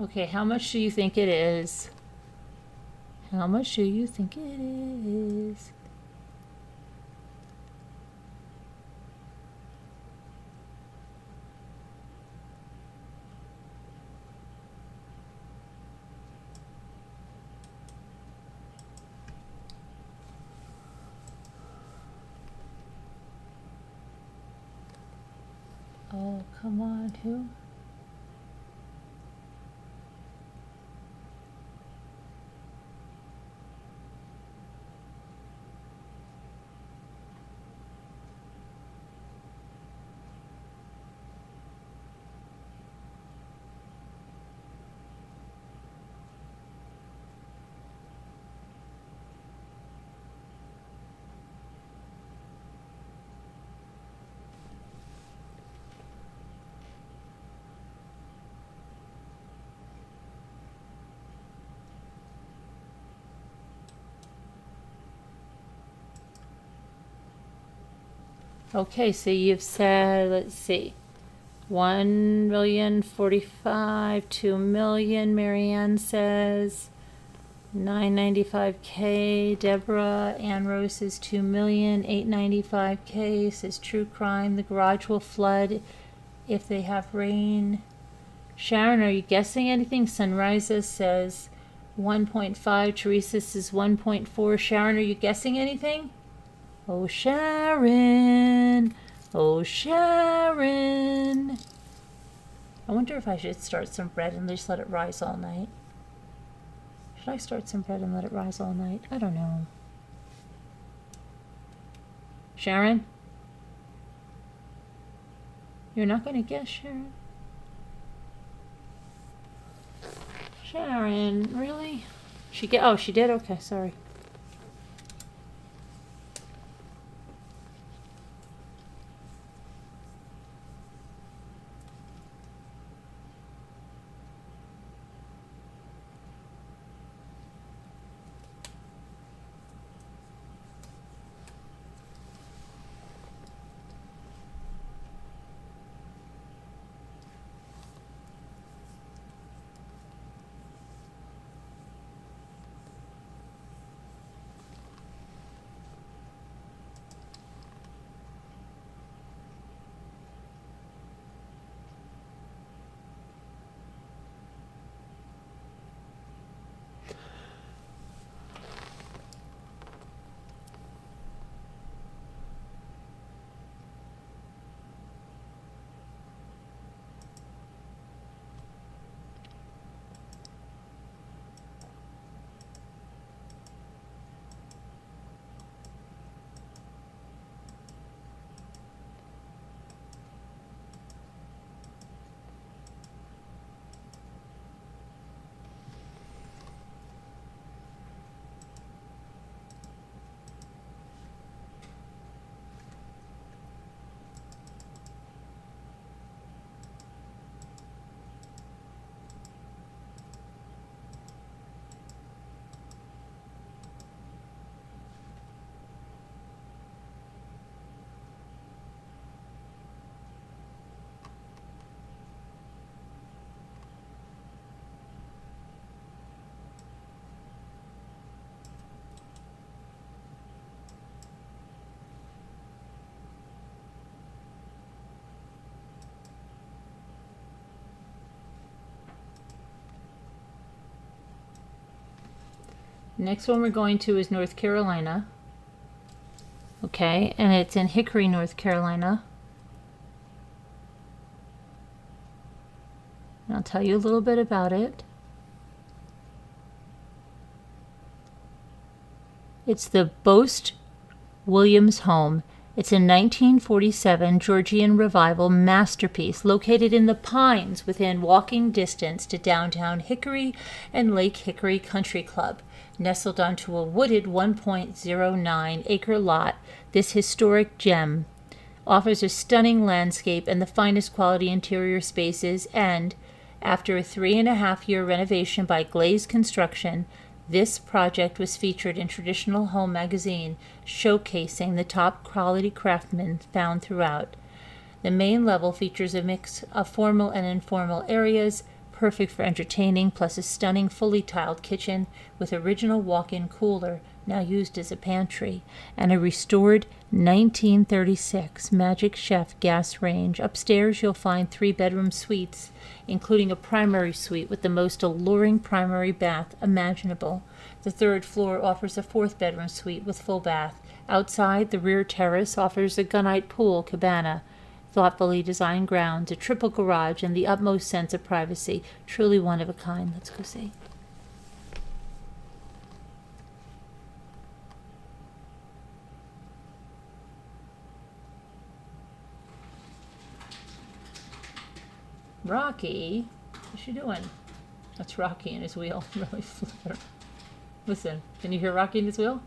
Okay, how much do you think it is? How much do you think it is? Oh, come on, who? Okay, so you've said, let's see, 1,045,000, 2 million, Marianne says, 995K, Deborah, Ann Rose says 2 million, 895K, says true crime, the garage will flood if they have rain. Sharon, are you guessing anything? Sunrises says 1.5, Teresa says 1.4. Sharon, are you guessing anything? Oh, Sharon. Oh, Sharon. I wonder if I should start some bread and just let it rise all night. Should I start some bread and let it rise all night? I don't know. Sharon? You're not going to guess, Sharon? Sharon, really? Oh, she did? Okay, sorry. Next one we're going to is North Carolina. Okay, and it's in Hickory, North Carolina. And I'll tell you a little bit about it. It's the Boast Williams home. It's a 1947 Georgian Revival masterpiece located in the Pines within walking distance to downtown Hickory and Lake Hickory Country Club. Nestled onto a wooded 1.09-acre lot, this historic gem offers a stunning landscape and the finest quality interior spaces, and after a 3.5-year renovation by Glaze Construction, this project was featured in Traditional Home magazine, showcasing the top quality craftsmen found throughout. The main level features a mix of formal and informal areas, perfect for entertaining, plus a stunning fully tiled kitchen with original walk-in cooler, now used as a pantry, and a restored 1936 Magic Chef gas range. Upstairs you'll find 3-bedroom suites, including a primary suite with the most alluring primary bath imaginable. The 3rd floor offers a 4th-bedroom suite with full bath. Outside, the rear terrace offers a gunite pool cabana, thoughtfully designed grounds, a triple garage, and the utmost sense of privacy. Truly one of a kind. Let's go see. Rocky? What's she doing? That's Rocky and his wheel. Really flipping. Listen, can you hear Rocky and his wheel?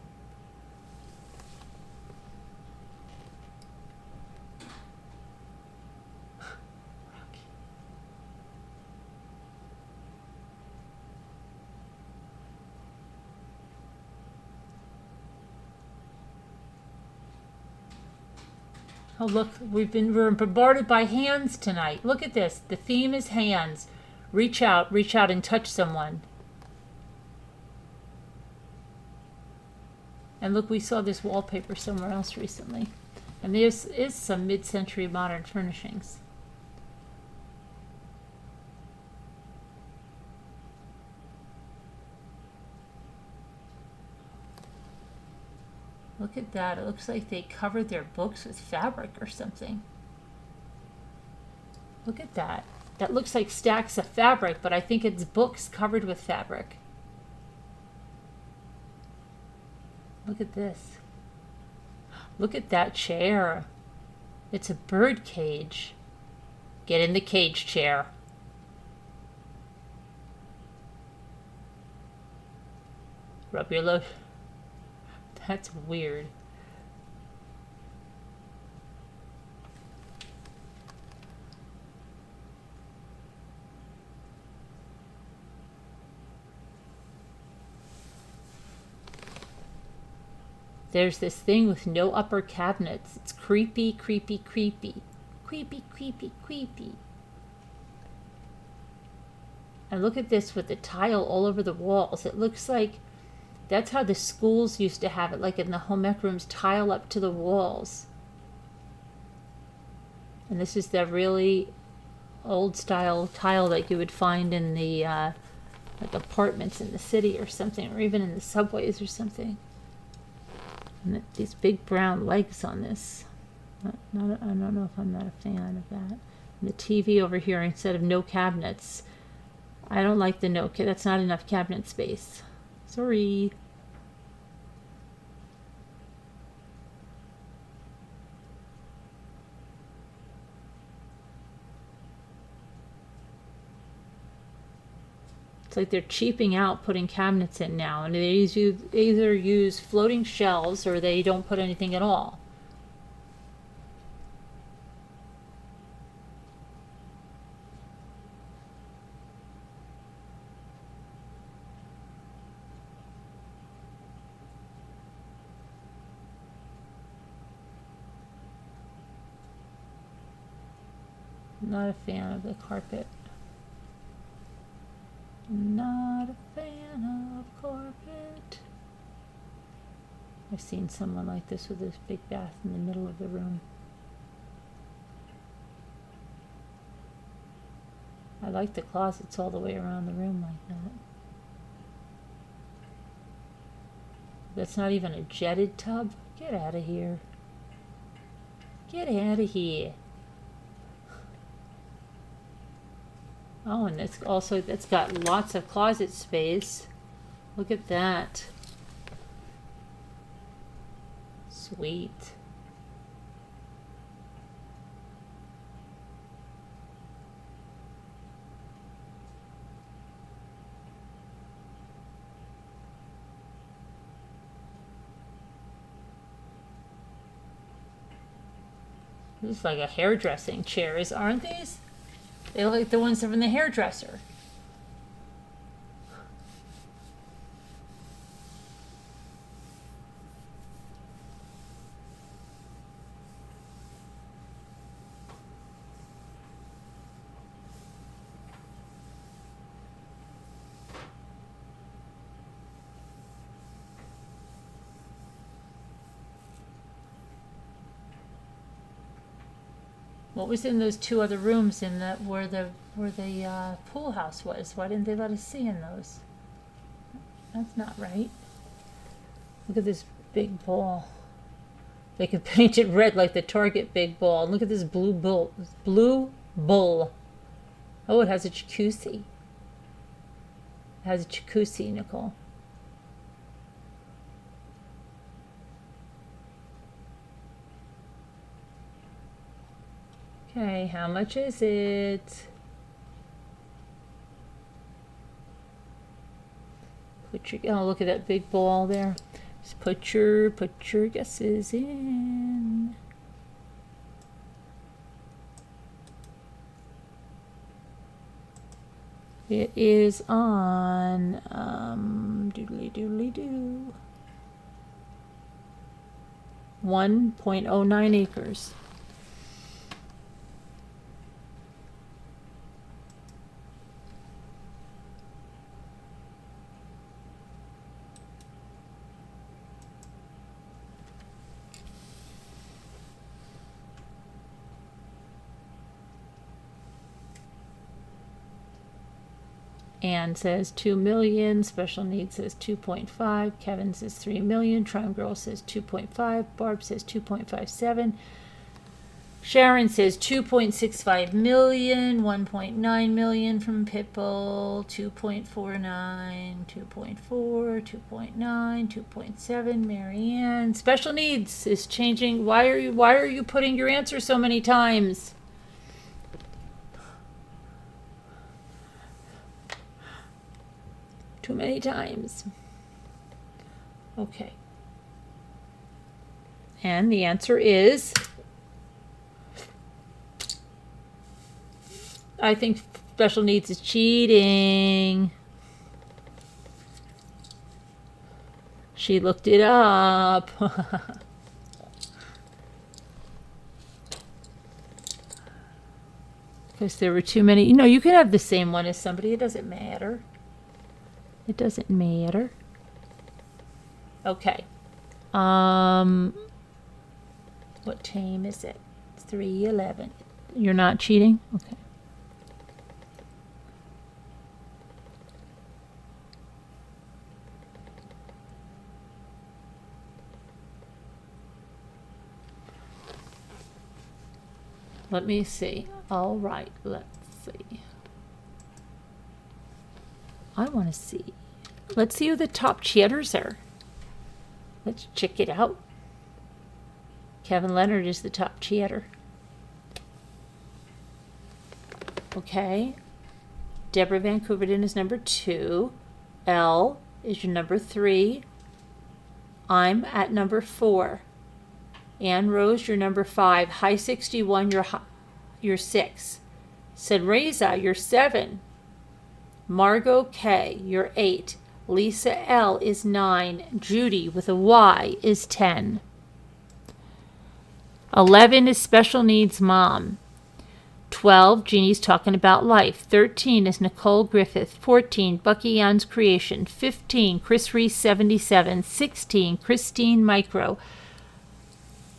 Oh, look, we're bombarded by hands tonight. Look at this. The theme is hands. Reach out and touch someone. And look, we saw this wallpaper somewhere else recently. And this is some mid-century modern furnishings. Look at that. It looks like they covered their books with fabric or something. Look at that. That looks like stacks of fabric, but I think it's books covered with fabric. Look at this. Look at that chair. It's a bird cage. Get in the cage chair. Rub your lotion. That's weird. There's this thing with no upper cabinets. It's creepy, creepy, creepy. Creepy, creepy, creepy. And look at this with the tile all over the walls. It looks like that's how the schools used to have it, like in the home ec rooms, tile up to the walls. And this is the really old style tile that you would find in the like apartments in the city or something, or even in the subways or something. And these big brown legs on this. I don't know if I'm not a fan of that. And the TV over here, instead of no cabinets. I don't like the no, that's not enough cabinet space. Sorry. It's like they're cheaping out putting cabinets in now, and they either use floating shelves or they don't put anything at all. Not a fan of the carpet. Not a fan of carpet. I've seen someone like this with this big bath in the middle of the room. I like the closets all the way around the room like that. That's not even a jetted tub. Get out of here. Get out of here. Oh, and it's got lots of closet space. Look at that. Sweet. This is like a hairdressing chairs, aren't these? They look like the ones from the hairdresser. What was in those two other rooms in the where the pool house was? Why didn't they let us see in those? That's not right. Look at this big ball. They could paint it red like the Target big ball. And look at this blue bull. Blue bull. Oh, it has a jacuzzi. It has a jacuzzi, Nicole. Okay, how much is it? Oh, look at that big ball there. Just put your guesses in. It is on doodly doodly doo. 1.09 acres. Ann says 2 million, Special Needs says 2.5, Kevin says 3 million, Tron Girl says 2.5, Barb says 2.57, Sharon says 2.65 million, 1.9 million from Pitbull, 2.49, 2.4, 2.9, 2.7. Marianne. Special needs is changing. Why are you putting your answer so many times? Too many times. Okay. And the answer is, I think special needs is cheating. She looked it up. Because there were too many. You know, you can have the same one as somebody. It doesn't matter. It doesn't matter. Okay. What time is it? It's 3:11. You're not cheating? Okay. Let me see. All right, let's see. I want to see. Let's see who the top cheaters are. Let's check it out. Kevin Leonard is the top cheater. Okay. Deborah Van Couverden is number 2. L is your number 3. I'm at number 4. Ann Rose, you're number 5. High 61, you're 6. Senreza, you're 7. Margot K, you're 8. Lisa L is 9. Judy with a Y is 10. 11 is special needs mom. 12, Jeannie's talking about life. 13 is Nicole Griffith. 14, Bucky Ann's creation. 15, Chris Reese 77. 16, Christine Micro.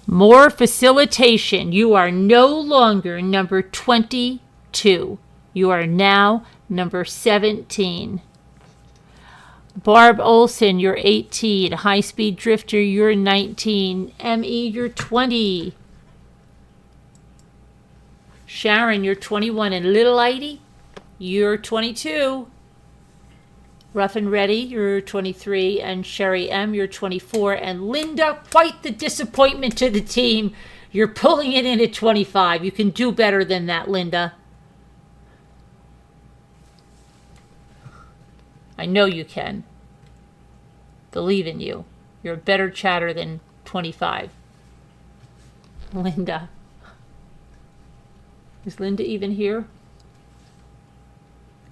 More facilitation. You are no longer number 22. You are now number 17. Barb Olson, you're 18. High Speed Drifter, you're 19. M.E., you're 20. Sharon, you're 21. And Little Lady, you're 22. Rough and Ready, you're 23, and Sherry M, you're 24, and Linda, quite the disappointment to the team. You're pulling it in at 25. You can do better than that, Linda. I know you can. Believe in you. You're a better chatter than 25. Linda. Is Linda even here?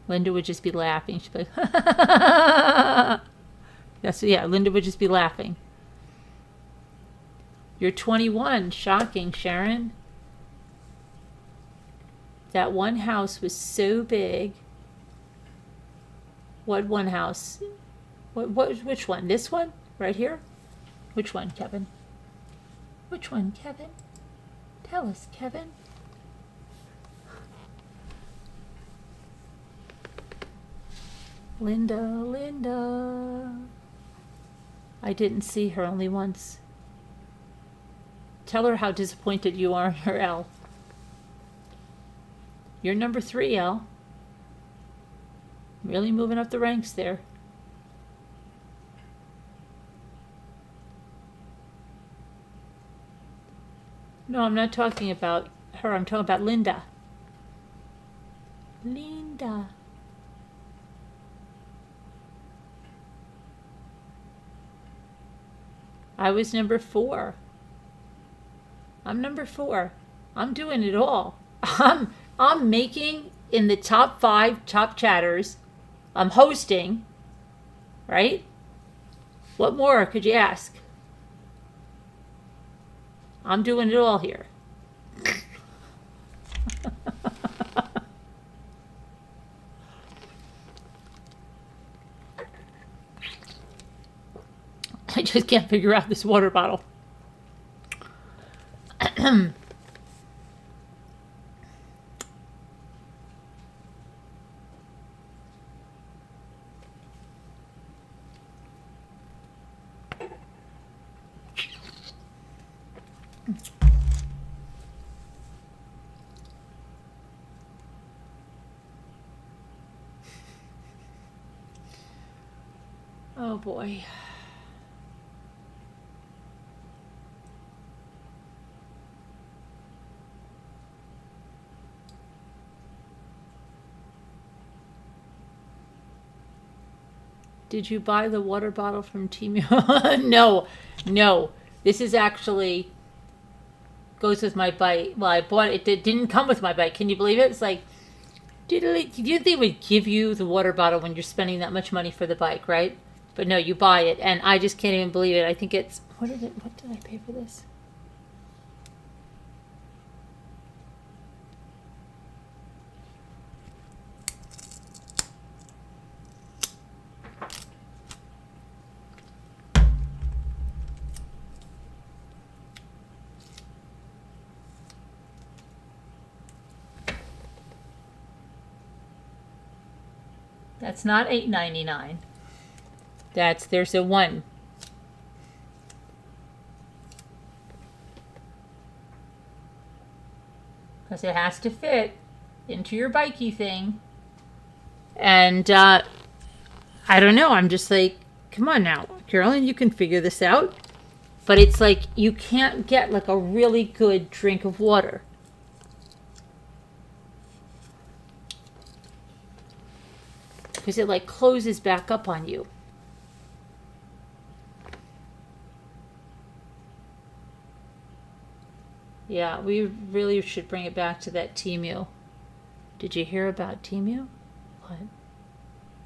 Linda would just be laughing. She'd be like, yeah, Linda would just be laughing. You're 21. Shocking, Sharon. That one house was so big. What one house? Which one? This one? Right here? Which one, Kevin? Which one, Kevin? Tell us, Kevin. Linda. I didn't see her only once. Tell her how disappointed you are in her, L. You're number 3, L. Really moving up the ranks there. No, I'm not talking about her. I'm talking about Linda. Linda. I was number 4. I'm number 4. I'm doing it all. I'm making in the top 5 top chatters. I'm hosting, right? What more could you ask? I'm doing it all here. I just can't figure out this water bottle. Oh boy. Did you buy the water bottle from Temu? No. This is actually goes with my bike. Well, I bought it. It didn't come with my bike. Can you believe it? It's like, do you think they would give you the water bottle when you're spending that much money for the bike, right? But no, you buy it, and I just can't even believe it. I think it's what did I pay for this? That's not $8.99. There's a 1. Because it has to fit into your bikey thing. And I don't know. I'm just like, come on now, Carolyn, you can figure this out. But it's like you can't get like a really good drink of water. Because it like closes back up on you. Yeah, we really should bring it back to that Temu. Did you hear about Temu? What?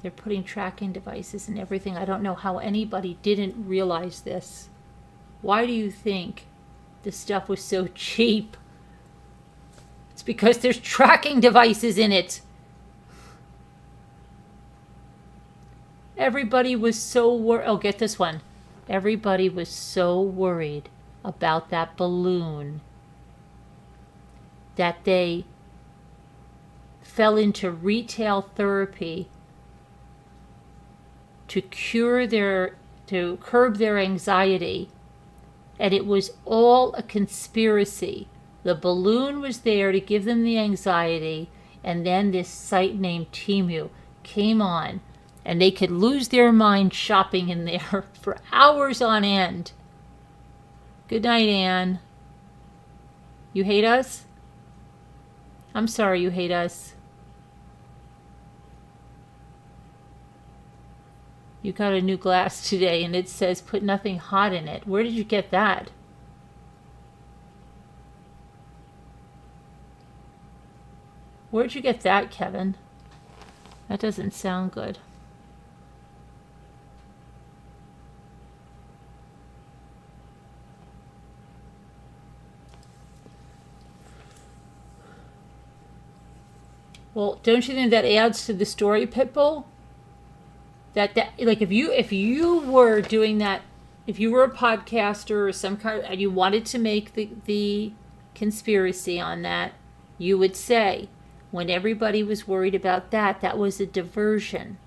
They're putting tracking devices and everything. I don't know how anybody didn't realize this. Why do you think this stuff was so cheap? It's because there's tracking devices in it. Everybody was so worried. Oh, get this one. Everybody was so worried about that balloon that they fell into retail therapy to curb their anxiety. And it was all a conspiracy. The balloon was there to give them the anxiety, and then this site named Temu came on. And they could lose their mind shopping in there for hours on end. Good night, Anne. You hate us? I'm sorry you hate us. You got a new glass today and it says put nothing hot in it. Where did you get that? Where'd you get that, Kevin? That doesn't sound good. Well, don't you think that adds to the story, Pitbull? That like if you were doing that, if you were a podcaster or some kind and you wanted to make the conspiracy on that, you would say when everybody was worried about that, that was a diversion.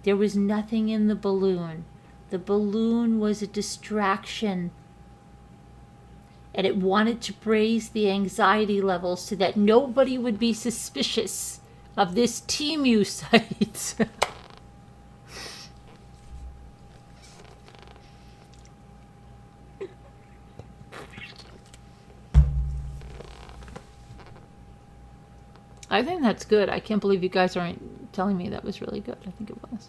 There was nothing in the balloon. The balloon was a distraction. And it wanted to raise the anxiety levels so that nobody would be suspicious of this Temu site. I think that's good. I can't believe you guys aren't telling me that was really good. I think it was.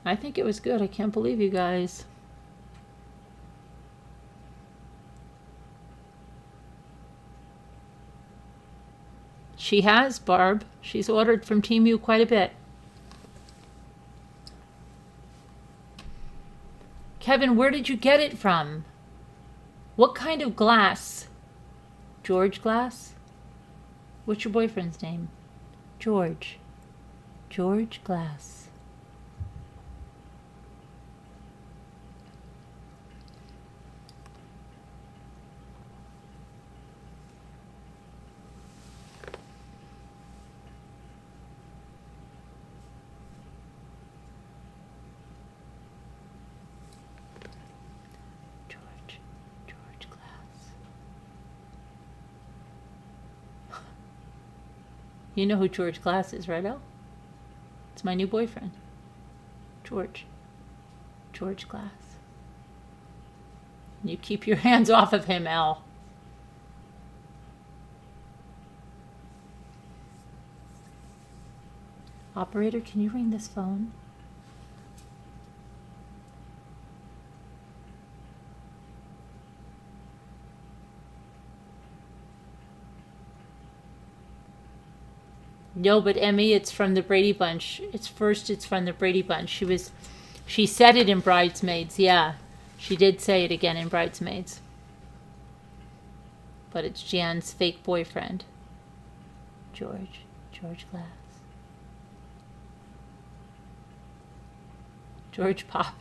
I think it was good. I can't believe you guys. She has, Barb. She's ordered from Temu quite a bit. Kevin, where did you get it from? What kind of glass? George Glass? What's your boyfriend's name? George. George Glass. George Glass. You know who George Glass is, right, Elle? It's my new boyfriend. George. George Glass. You keep your hands off of him, Elle. Operator, can you ring this phone? No, but Emmy, it's from the Brady Bunch. It's from the Brady Bunch. She said it in Bridesmaids, yeah. She did say it again in Bridesmaids. But it's Jan's fake boyfriend. George Glass. George Pop.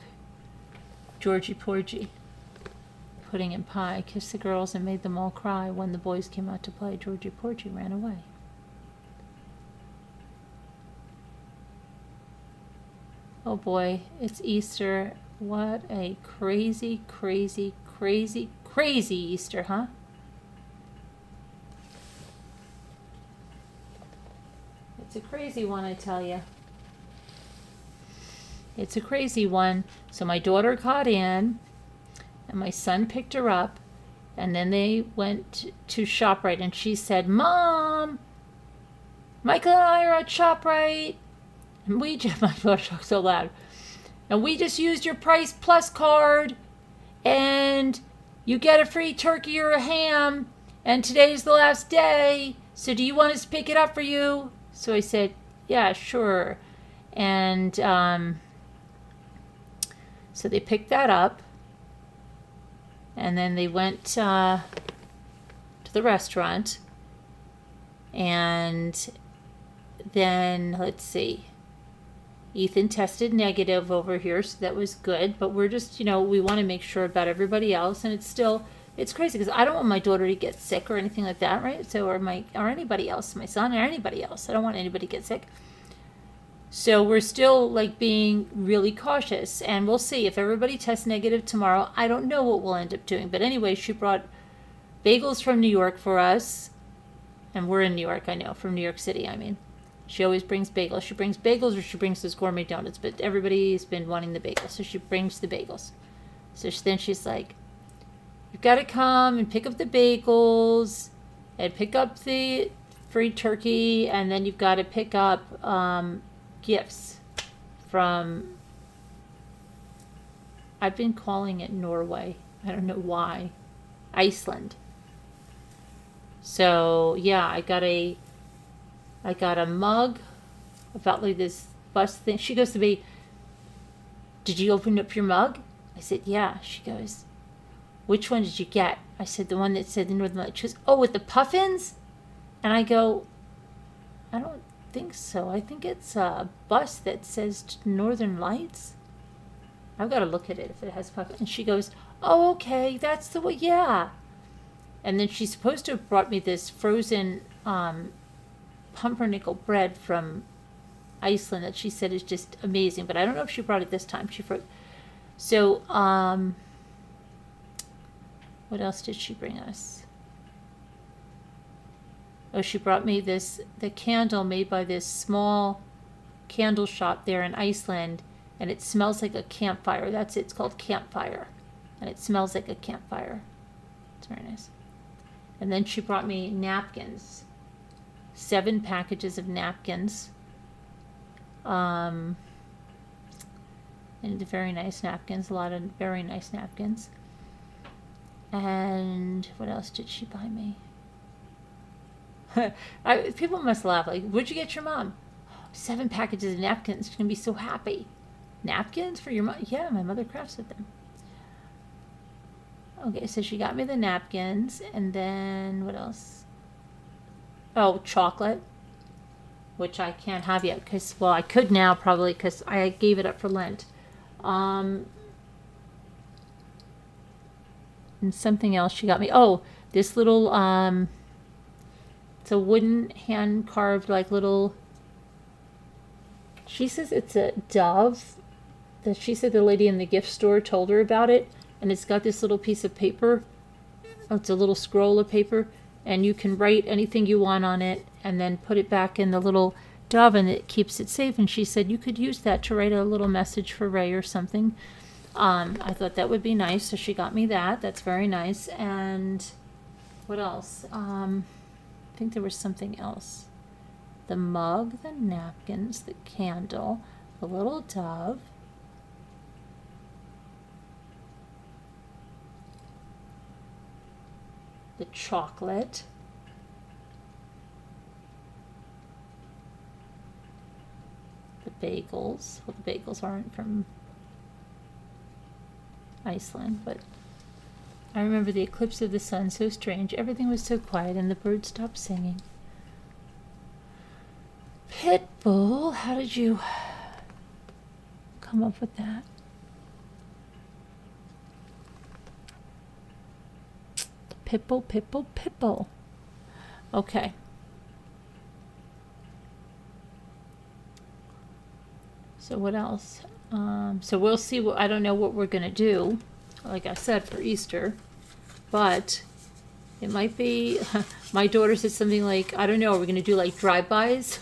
Georgie Porgy. Pudding and pie. Kissed the girls and made them all cry. When the boys came out to play, Georgie Porgy ran away. Oh boy, it's Easter. What a crazy, crazy, crazy, crazy Easter, huh? It's a crazy one, I tell you. It's a crazy one. So my daughter got in, and my son picked her up, and then they went to ShopRite, and she said, Mom, Michael and I are at ShopRite. And my daughter talked so loud. And we just used your Price Plus card, and you get a free turkey or a ham, and today's the last day, so do you want us to pick it up for you? So I said, yeah, sure. And so they picked that up, and then they went to the restaurant, and then, let's see, Ethan tested negative over here, so that was good. But we're just, we want to make sure about everybody else. And it's crazy because I don't want my daughter to get sick or anything like that, right? So, or anybody else, my son or anybody else. I don't want anybody to get sick. So we're still being really cautious. And we'll see if everybody tests negative tomorrow. I don't know what we'll end up doing. But anyway, she brought bagels from New York for us. And we're in New York, I know, from New York City, I mean. She always brings bagels. She brings bagels or she brings those gourmet donuts, but everybody's been wanting the bagels, so she brings the bagels. So then she's like, you've got to come and pick up the bagels and pick up the free turkey, and then you've got to pick up gifts from, I've been calling it Norway. I don't know why. Iceland. So, yeah, I got a mug about this bus thing. She goes to me, did you open up your mug? I said, yeah. She goes, which one did you get? I said, the one that said the Northern Lights. She goes, oh, with the puffins? And I go, I don't think so. I think it's a bus that says Northern Lights. I've got to look at it if it has puffins. And she goes, oh, okay, that's the way, yeah. And then she's supposed to have brought me this frozen pumpernickel bread from Iceland that she said is just amazing, but I don't know if she brought it this time. So what else did she bring us? Oh, she brought me the candle made by this small candle shop there in Iceland, and it smells like a campfire. That's it. It's called Campfire, and it smells like a campfire. It's very nice. And then she brought me napkins. 7 packages of napkins. And very nice napkins. A lot of very nice napkins. And what else did she buy me? People must laugh. Where'd you get your mom? 7 packages of napkins. She's going to be so happy. Napkins for your mom? Yeah, my mother crafts with them. Okay, so she got me the napkins. And then what else? Oh, chocolate, which I can't have yet because, well, I could now probably because I gave it up for Lent. And something else she got me. Oh, this little, it's a wooden hand-carved, little, she says it's a dove. That she said the lady in the gift store told her about it. And it's got this little piece of paper. Oh, it's a little scroll of paper. And you can write anything you want on it, and then put it back in the little dove, and it keeps it safe. And she said you could use that to write a little message for Ray or something. I thought that would be nice, so she got me that. That's very nice. And what else? I think there was something else. The mug, the napkins, the candle, the little dove. The chocolate. The bagels. Well, the bagels aren't from Iceland, but I remember the eclipse of the sun, so strange. Everything was so quiet and the birds stopped singing. Pitbull, how did you come up with that? Pitbull, Pitbull, Pitbull. Okay. So what else? So we'll see. I don't know what we're going to do, like I said, for Easter. But it might be, my daughter said something like, I don't know, are we going to do like drive-bys?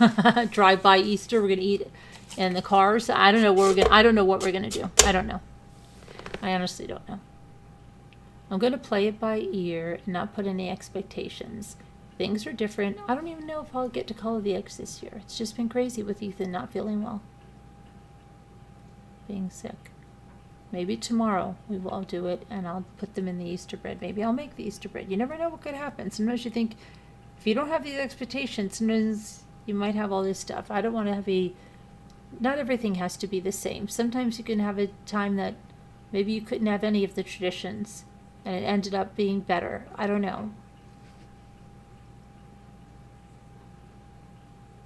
Drive-by Easter, we're going to eat in the cars? I don't know I don't know what we're going to do. I don't know. I honestly don't know. I'm going to play it by ear and not put any expectations. Things are different. I don't even know if I'll get to color the eggs this year. It's just been crazy with Ethan not feeling well. Being sick. Maybe tomorrow we will do it and I'll put them in the Easter bread. Maybe I'll make the Easter bread. You never know what could happen. Sometimes you think, if you don't have these expectations, sometimes you might have all this stuff. I don't want to have not everything has to be the same. Sometimes you can have a time that maybe you couldn't have any of the traditions and it ended up being better. I don't know.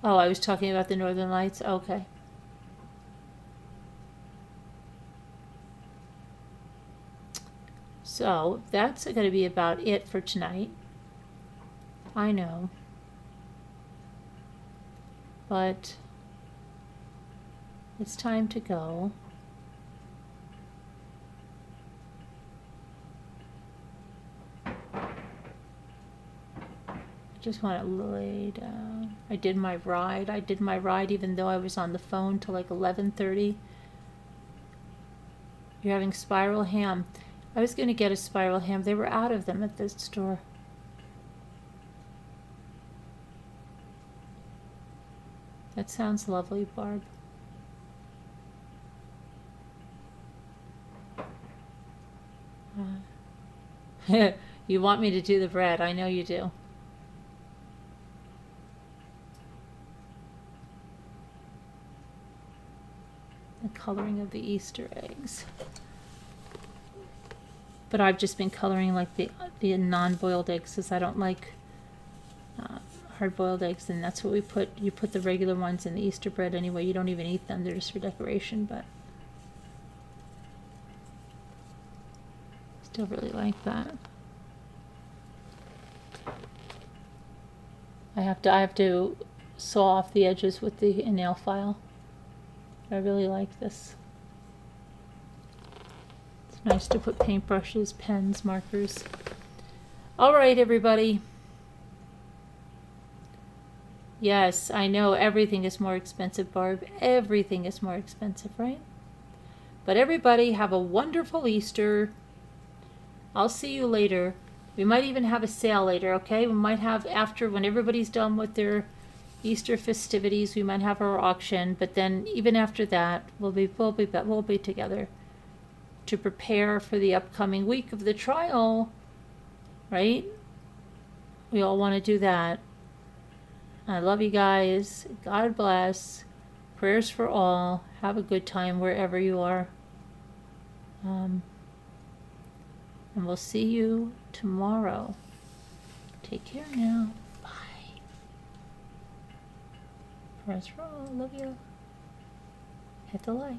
Oh, I was talking about the Northern Lights? Okay. So that's going to be about it for tonight. I know. But it's time to go. I just want to lay down. I did my ride. Even though I was on the phone till like 11:30. You're having spiral ham. I was going to get a spiral ham. They were out of them at this store. That sounds lovely, Barb. You want me to do the bread. I know you do. The coloring of the Easter eggs. But I've just been coloring like the non-boiled eggs because I don't like hard-boiled eggs, and that's what we put. You put the regular ones in the Easter bread anyway. You don't even eat them; they're just for decoration. But still really like that. I have to saw off the edges with the nail file. I really like this. It's nice to put paintbrushes, pens, markers. All right, everybody. Yes, I know everything is more expensive, Barb. Everything is more expensive, right? But everybody have a wonderful Easter. I'll see you later. We might even have a sale later, okay? We might have after, when everybody's done with their Easter festivities, we might have our auction. But then even after that, we'll be together to prepare for the upcoming week of the trial, right? We all want to do that. I love you guys. God bless. Prayers for all. Have a good time wherever you are. And we'll see you tomorrow. Take care now. Bye. Prayers for all. Love you. Hit the likes.